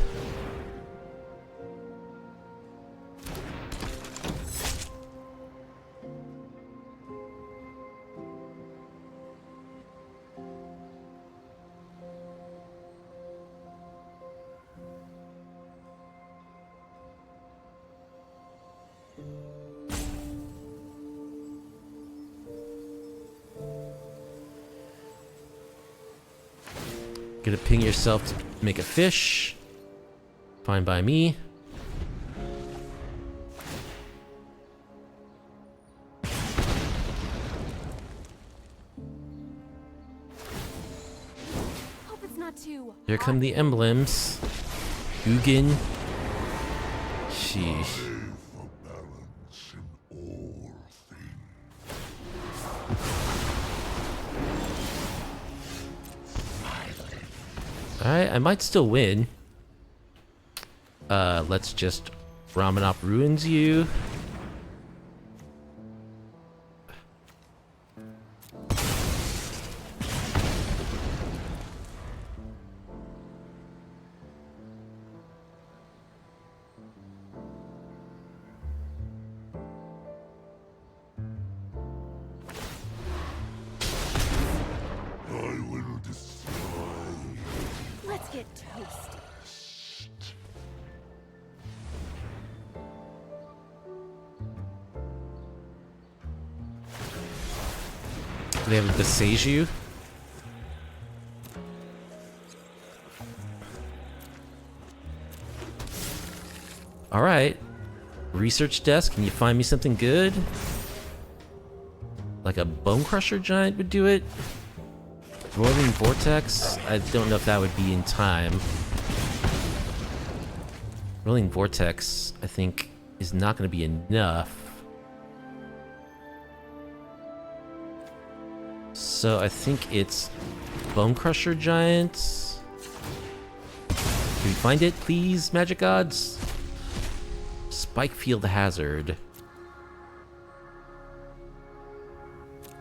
Gonna ping yourself to make a fish. Fine by me. Hope it's not too Here come the emblems. Ugin. Sheesh. Alright, I might still win. Let's just Ramanop ruins you. Let's get toasty. They have the Seiju. Alright. Research desk, can you find me something good? Like a Bone Crusher Giant would do it? Roiling Vortex? I don't know if that would be in time. Roiling Vortex, I think, is not going to be enough. So I think it's Bone Crusher Giant. Can we find it, please, Magic Gods? Spike Field Hazard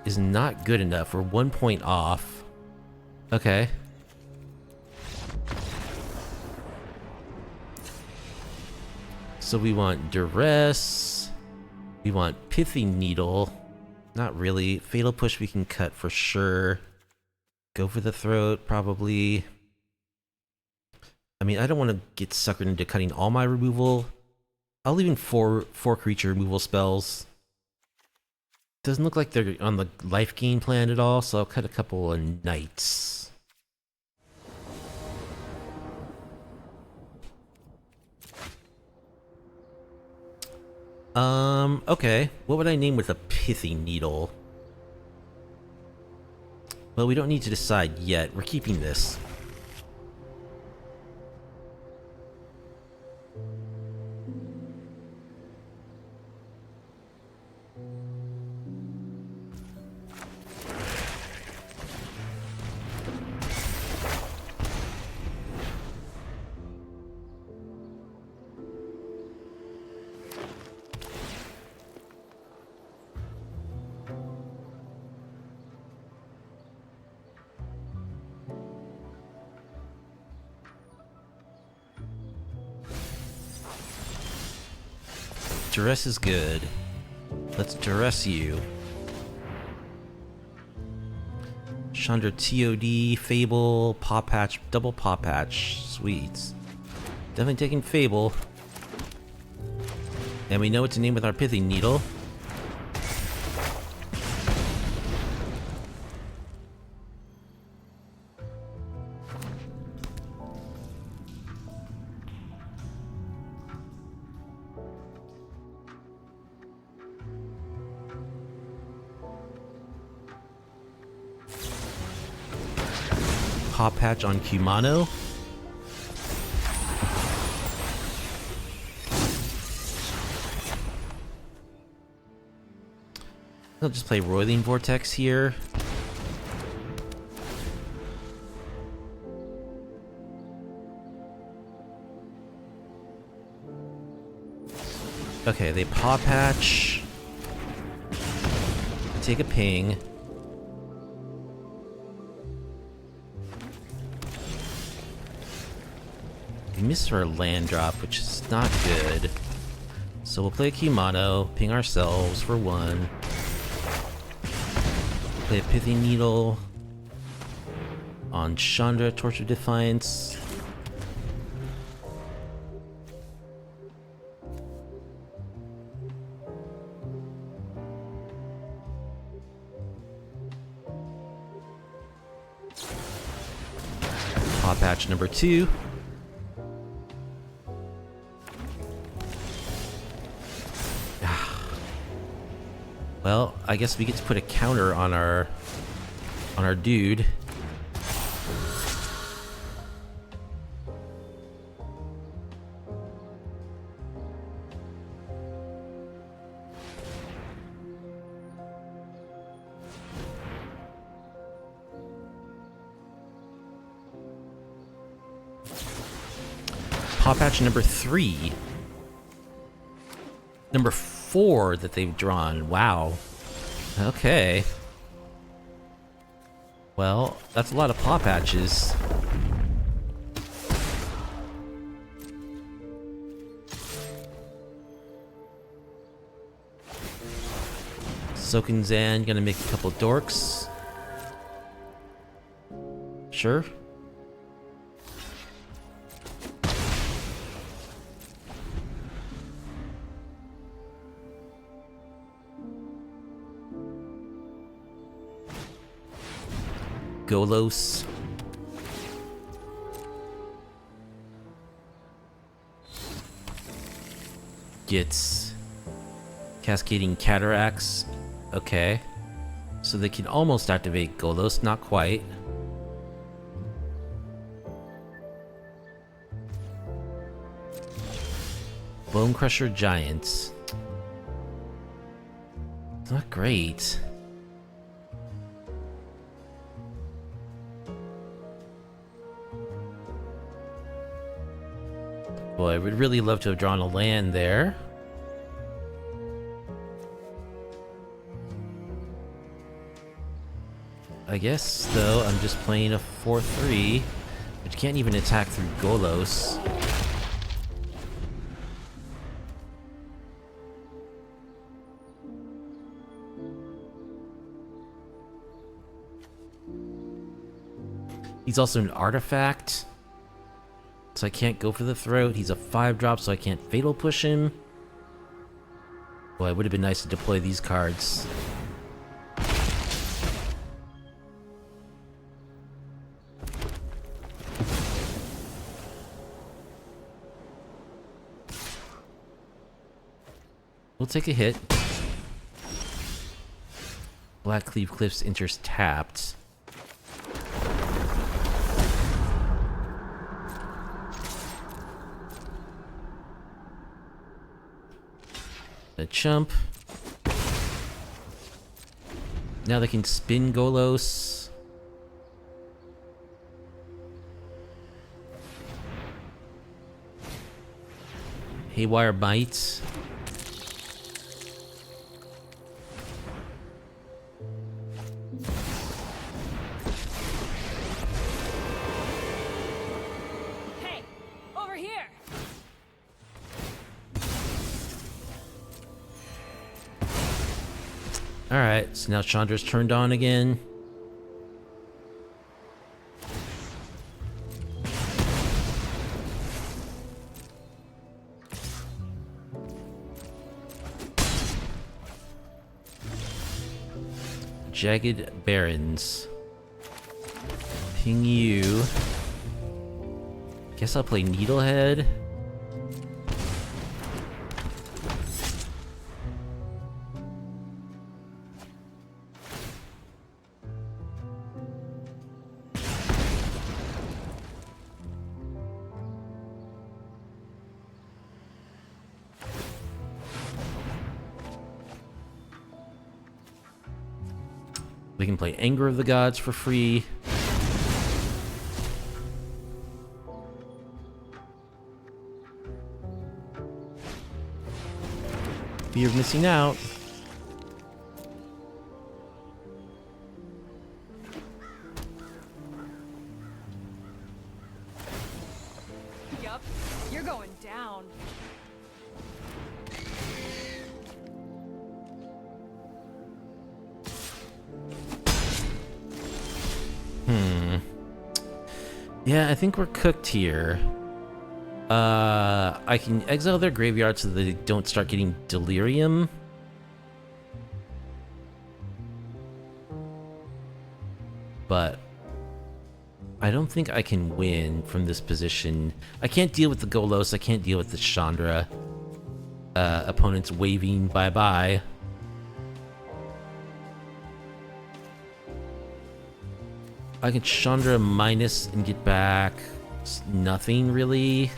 is not good enough. We're 1 point off. Okay. So we want Duress. We want Pithy Needle. Not really. Fatal Push we can cut for sure. Go for the throat, probably. I mean, I don't want to get suckered into cutting all my removal. I'll leave in four creature removal spells. Doesn't look like they're on the life gain plan at all, so I'll cut a couple of knights. Okay. What would I name with a Pithy Needle? Well, we don't need to decide yet. We're keeping this. Duress is good. Let's duress you. Chandra TOD, Fable, Paw Patch, double Paw Patch. Sweet. Definitely taking Fable. And we know what to name with our Pithy Needle. Paw Patch on Kumano. I'll just play Roiling Vortex here. Okay, they Paw Patch. Take a ping. We missed our land drop, which is not good. So we'll play a Kumano, ping ourselves for 1. Play a Pithy Needle on Chandra, Torch of Defiance. Paw patch number 2. Well, I guess we get to put a counter on our dude. Paw patch number 3. Number 4 that they've drawn. Wow. Okay. Well, that's a lot of paw patches. Soaking Zan, gonna make a couple dorks. Sure. Golos. Gets Cascading Cataracts. Okay. So they can almost activate Golos, not quite. Bone Crusher Giants. Not great. Boy, I would really love to have drawn a land there. I guess, though, I'm just playing a 4-3, which can't even attack through Golos. He's also an artifact, so I can't go for the throat. He's a 5-drop, so I can't fatal push him. Boy, it would have been nice to deploy these cards. We'll take a hit. Blackcleave Cliffs enters tapped. A chump. Now they can spin Golos. Haywire Bite. Hey, over here. Alright, so now Chandra's turned on again. Jagged Barrens. Ping you. Guess I'll play Needlehead. We can play Anger of the Gods for free. Fear of missing out. Yup, you're going down. Yeah, I think we're cooked here. I can exile their graveyard so that they don't start getting delirium. But I don't don't think I can win from this position. I can't deal with the Golos, I can't deal with the Chandra. Opponents waving bye-bye. I can Chandra minus and get back nothing really.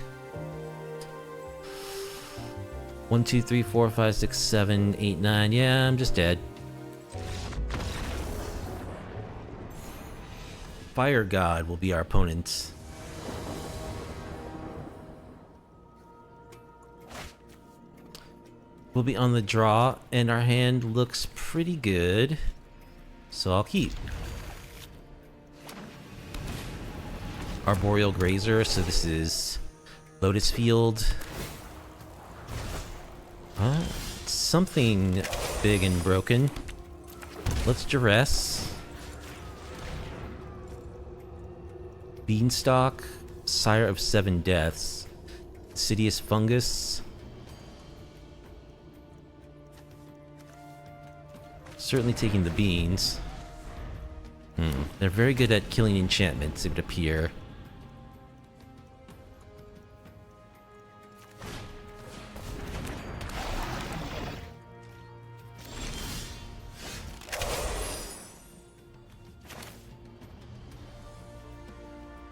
1, 2, 3, 4, 5, 6, 7, 8, 9. Yeah, I'm just dead. Fire God will be our opponent. We'll be on the draw, and our hand looks pretty good, so I'll keep. Arboreal Grazer, so this is Lotus Field. Something big and broken. Let's duress. Beanstalk, Sire of 7 Deaths. Insidious Fungus. Certainly taking the beans. They're very good at killing enchantments, it would appear.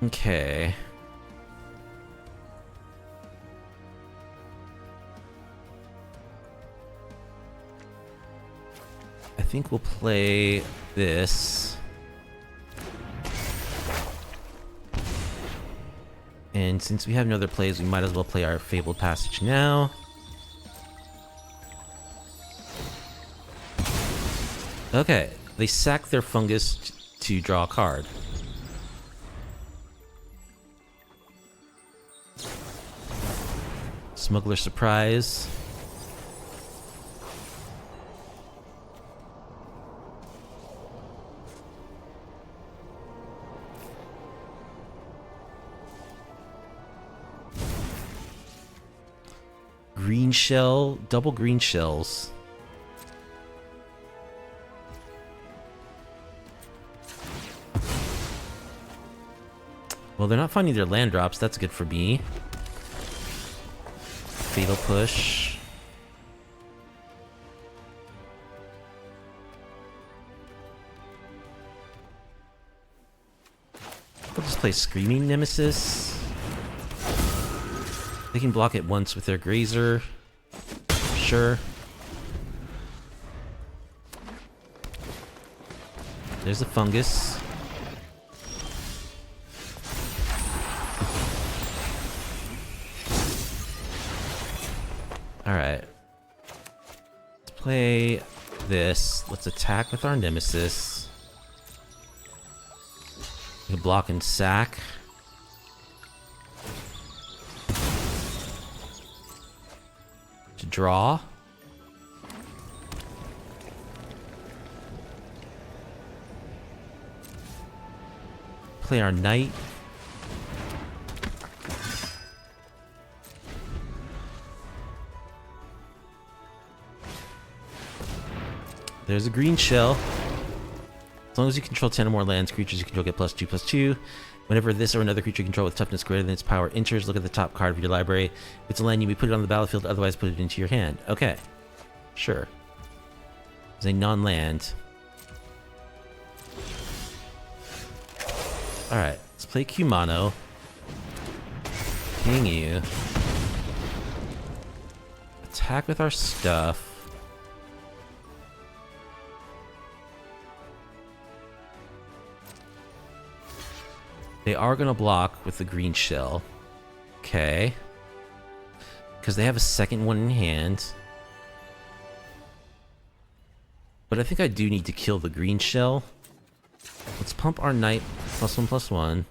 Okay. I think we'll play this. And since we have no other plays, we might as well play our Fabled Passage now. Okay, they sack their fungus to draw a card. Smuggler Surprise. Greenshell, double Greenshells. Well, they're not finding their land drops, that's good for me. Fatal Push. We'll just play Screaming Nemesis. They can block it once with their Grazer. Sure. There's a fungus. Alright. Let's play this. Let's attack with our Nemesis. We can block and sack. To draw. Play our Knight. There's a green shell. As long as you control 10 or more lands, creatures you control get +2/+2. Whenever this or another creature you control with toughness greater than its power enters, look at the top card of your library. If it's a land, you may put it on the battlefield, otherwise put it into your hand. Okay. Sure. It's a non-land. Alright, let's play Kumano. Ping you. Attack with our stuff. They are going to block with the green shell. Okay. Because they have a second one in hand. But I think I do need to kill the green shell. Let's pump our Knight +1/+1.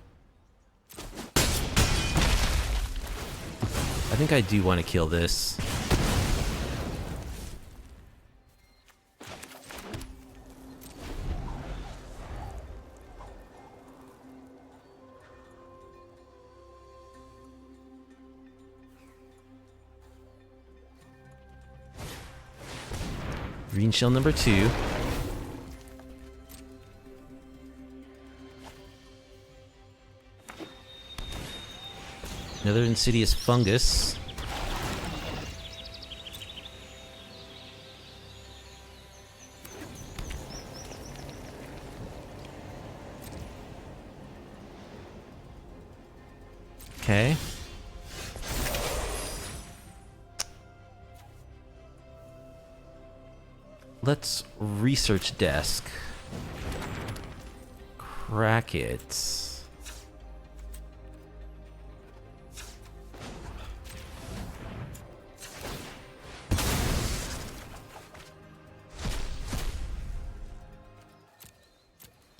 I think I do want to kill this. Green shell number 2. Another insidious fungus. Okay. Let's research desk. Crack it.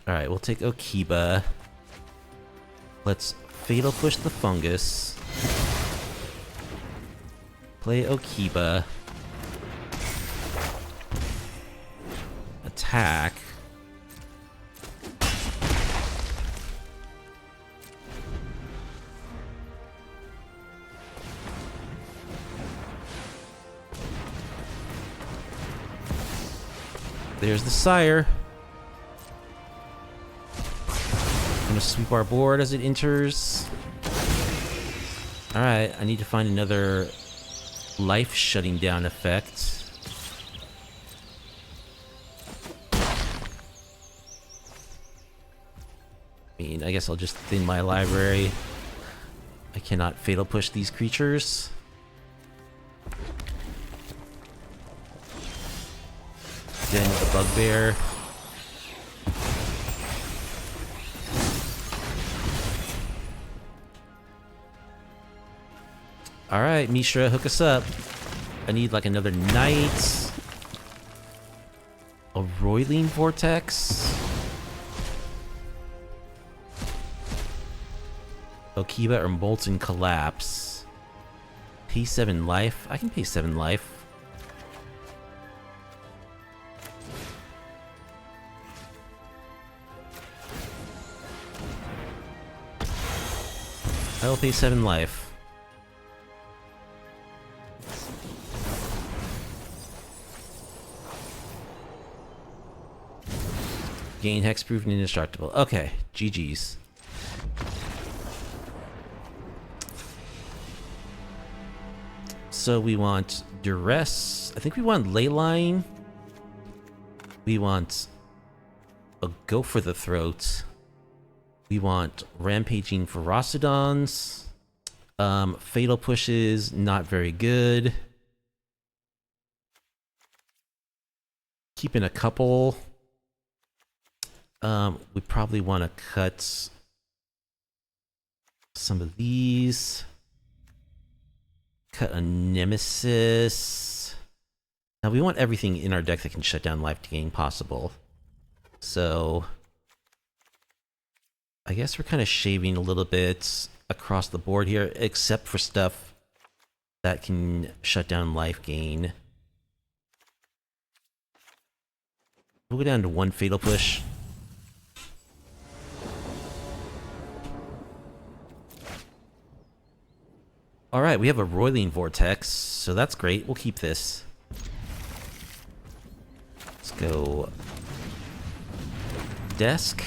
Alright, we'll take Okiba. Let's Fatal Push the fungus. Play Okiba. Attack. There's the sire. I'm gonna sweep our board as it enters. Alright, I need to find another life shutting down effect. I mean, I guess I'll just thin my library. I cannot fatal push these creatures. Den of the Bugbear. Alright, Mishra, hook us up. I need like another knight. A Roiling Vortex. Okiba or Molten Collapse. Pay 7 life. I can pay 7 life. I will pay 7 life. Gain hexproof and indestructible. Okay, GG's. So we want Duress. I think we want Leyline. We want a Go for the Throat. We want Rampaging Ferocidons. Fatal Pushes, not very good. Keeping a couple. We probably want to cut some of these. Cut a Nemesis. Now we want everything in our deck that can shut down life gain possible. So I guess we're kind of shaving a little bit across the board here, except for stuff that can shut down life gain. We'll go down to 1 fatal push. Alright, we have a Roiling Vortex, so that's great. We'll keep this. Let's go Desk.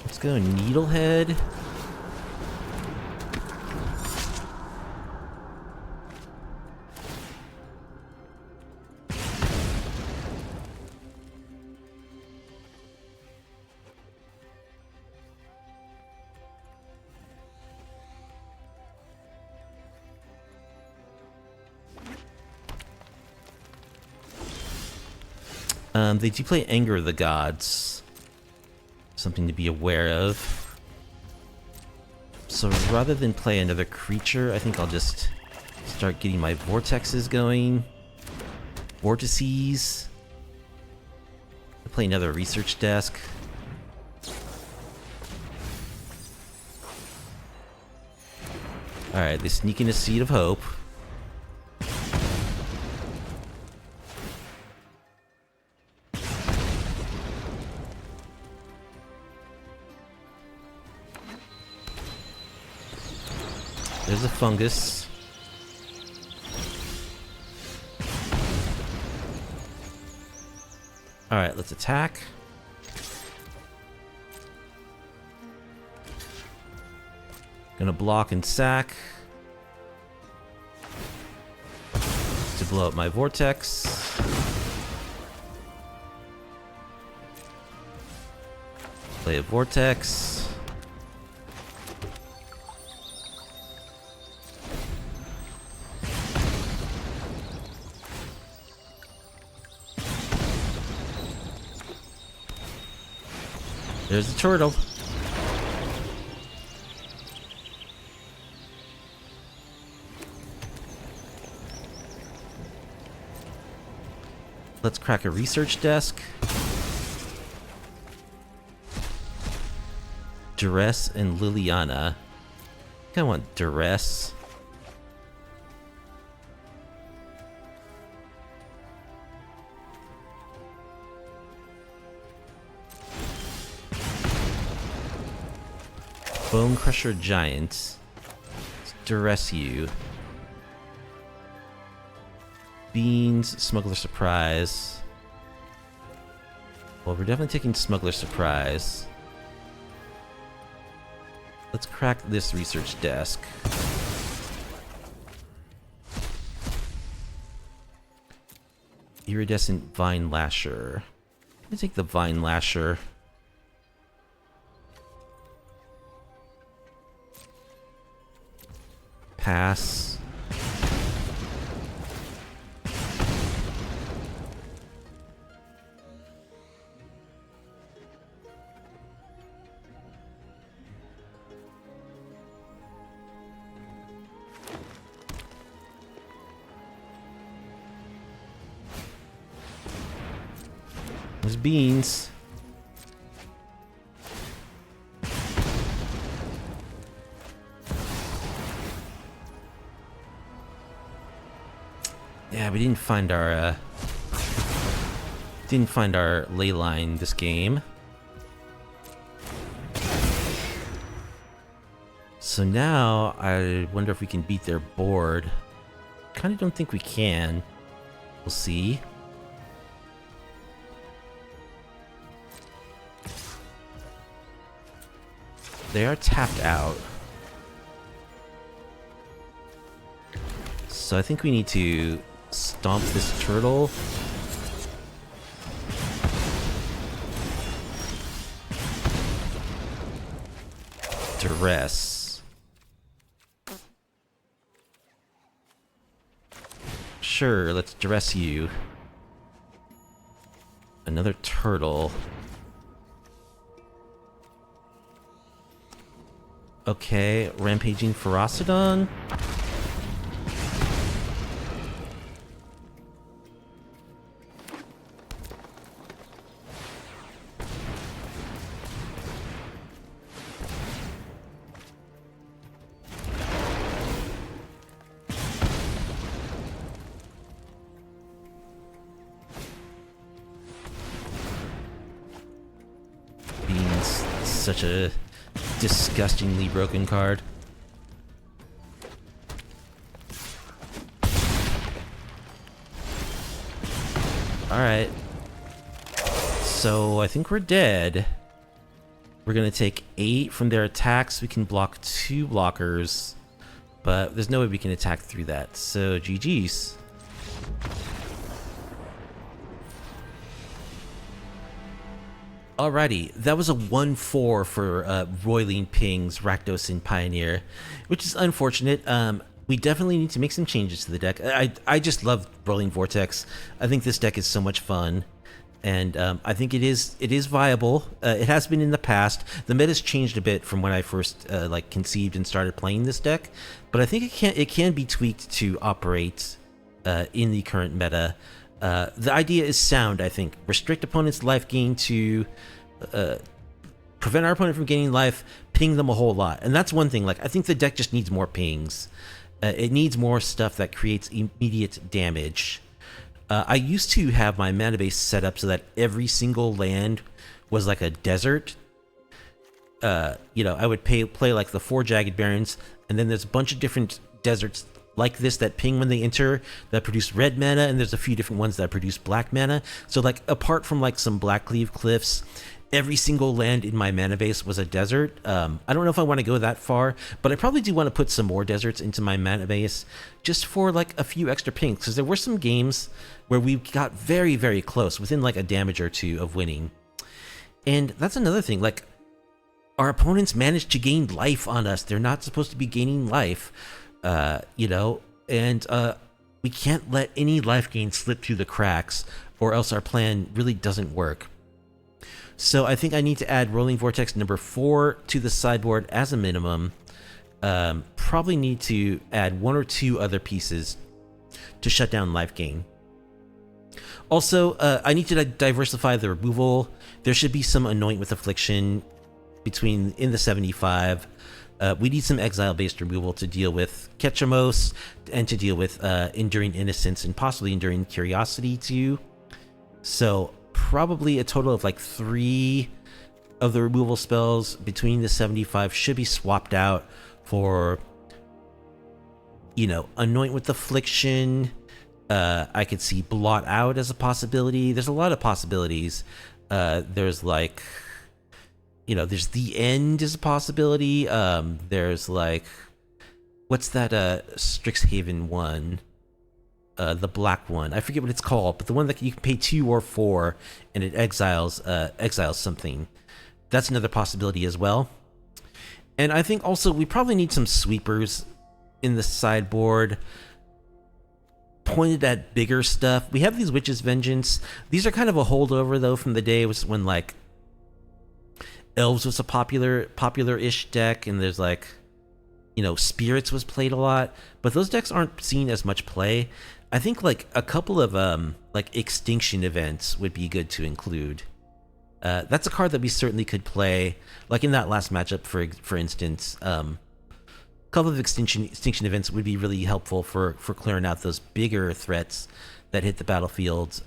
Let's go Needlehead. They do play Anger of the Gods. Something to be aware of. So rather than play another creature, I think I'll just start getting my vortexes going. Vortices. I'll play another research desk. Alright, they sneak in a Seed of Hope. There's a fungus. Alright, let's attack. Gonna block and sack to blow up my vortex. Play a vortex. There's the turtle. Let's crack a research desk. Duress and Liliana. I think I want Duress. Bone Crusher Giant. Let's Duress you. Beans, Smuggler Surprise. Well, we're definitely taking Smuggler Surprise. Let's crack this research desk. Iridescent Vinelasher. Let me take the Vinelasher. Pass. There's beans. Yeah, we didn't find our ley line this game. So now I wonder if we can beat their board. Kind of don't think we can. We'll see. They are tapped out. So I think we need to stomp this turtle. Duress. Sure, let's duress you. Another turtle. Okay, Rampaging Ferocidon. Being such a disgustingly broken card. Alright. So I think we're dead. We're gonna take 8 from their attacks. We can block 2 blockers, but there's no way we can attack through that. So GG's. Alrighty, that was a 1-4 for Roiling Pings, Rakdos, and Pioneer, which is unfortunate. We definitely need to make some changes to the deck. I just love Roiling Vortex. I think this deck is so much fun, and I think it is viable. It has been in the past. The meta's changed a bit from when I first like conceived and started playing this deck, but I think it can be tweaked to operate in the current meta. The idea is sound, I think. Restrict opponent's life gain to prevent our opponent from gaining life, ping them a whole lot. And that's one thing. Like, I think the deck just needs more pings. It needs more stuff that creates immediate damage. I used to have my manabase set up so that every single land was like a desert. You know, I would play like the 4 Jagged Barrens, and then there's a bunch of different deserts like this that ping when they enter that produce red mana, and there's a few different ones that produce black mana. So like apart from like some Blackcleave cliffs every single land in my mana base was a desert. I don't know if I want to go that far, but I probably do want to put some more deserts into my mana base just for like a few extra pinks, because there were some games where we got very, very close, within like a damage or two of winning. And that's another thing, like, our opponents managed to gain life on us. They're not supposed to be gaining life, you know, and we can't let any life gain slip through the cracks, or else our plan really doesn't work. So I think I need to add Roiling Vortex number 4 to the sideboard as a minimum. Probably need to add 1 or 2 other pieces to shut down life gain. Also, I need to diversify the removal. There should be some Anoint with Affliction in the 75. We need some exile-based removal to deal with Ketramose and to deal with Enduring Innocence and possibly Enduring Curiosity too. So probably a total of like 3 of the removal spells between the 75 should be swapped out for, you know, Anoint with Affliction. I could see Blot Out as a possibility. There's a lot of possibilities. There's like, you know, there's The End as a possibility. There's like, what's that Strixhaven one? The black one. I forget what it's called, but the one that you can pay 2 or 4 and it exiles something. That's another possibility as well. And I think also we probably need some sweepers in the sideboard pointed at bigger stuff. We have these Witch's Vengeance. These are kind of a holdover though from the day when like Elves was a popular-ish deck, and there's like, you know, Spirits was played a lot, but those decks aren't seen as much play. I think like a couple of like Extinction events would be good to include. That's a card that we certainly could play, like in that last matchup, for instance. A couple of extinction events would be really helpful for clearing out those bigger threats that hit the battlefield.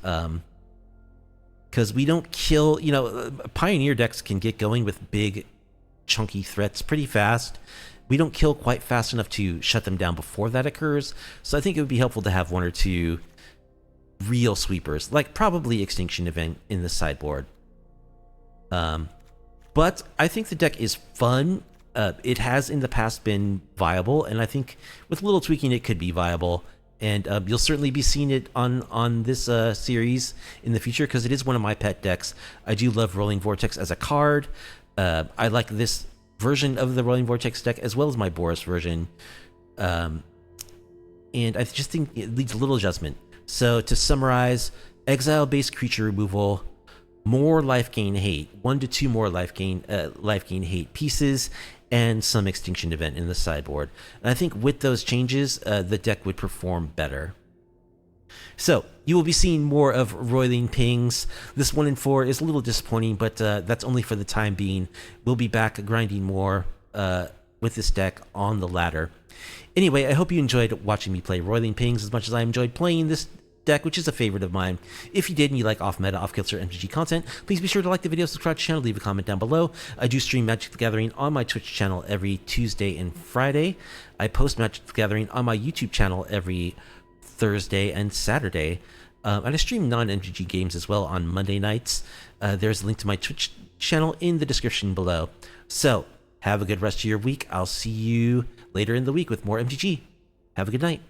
Because we don't kill, you know, Pioneer decks can get going with big, chunky threats pretty fast. We don't kill quite fast enough to shut them down before that occurs. So I think it would be helpful to have 1 or 2 real sweepers, like probably Extinction Event in the sideboard. But I think the deck is fun. It has in the past been viable, and I think with a little tweaking it could be viable. And you'll certainly be seeing it on this series in the future, because it is one of my pet decks. I do love Roiling Vortex as a card. I like this version of the Roiling Vortex deck as well as my Boros version. And I just think it needs a little adjustment. So to summarize, exile-based creature removal, more life gain hate, 1 to 2 more life gain hate pieces, and some Extinction event in the sideboard. And I think with those changes, the deck would perform better. So you will be seeing more of Roiling Pings. This 1 in 4 is a little disappointing, but that's only for the time being. We'll be back grinding more with this deck on the ladder. Anyway, I hope you enjoyed watching me play Roiling Pings as much as I enjoyed playing this deck, which is a favorite of mine. If you did and you like off-meta, off-kilter MTG content, please be sure to like the video, subscribe to the channel, leave a comment down below. I do stream Magic the Gathering on my Twitch channel every Tuesday and Friday. I post Magic the Gathering on my YouTube channel every Thursday and Saturday. And I stream non-MTG games as well on Monday nights. There's a link to my Twitch channel in the description below. So, have a good rest of your week. I'll see you later in the week with more MTG. Have a good night.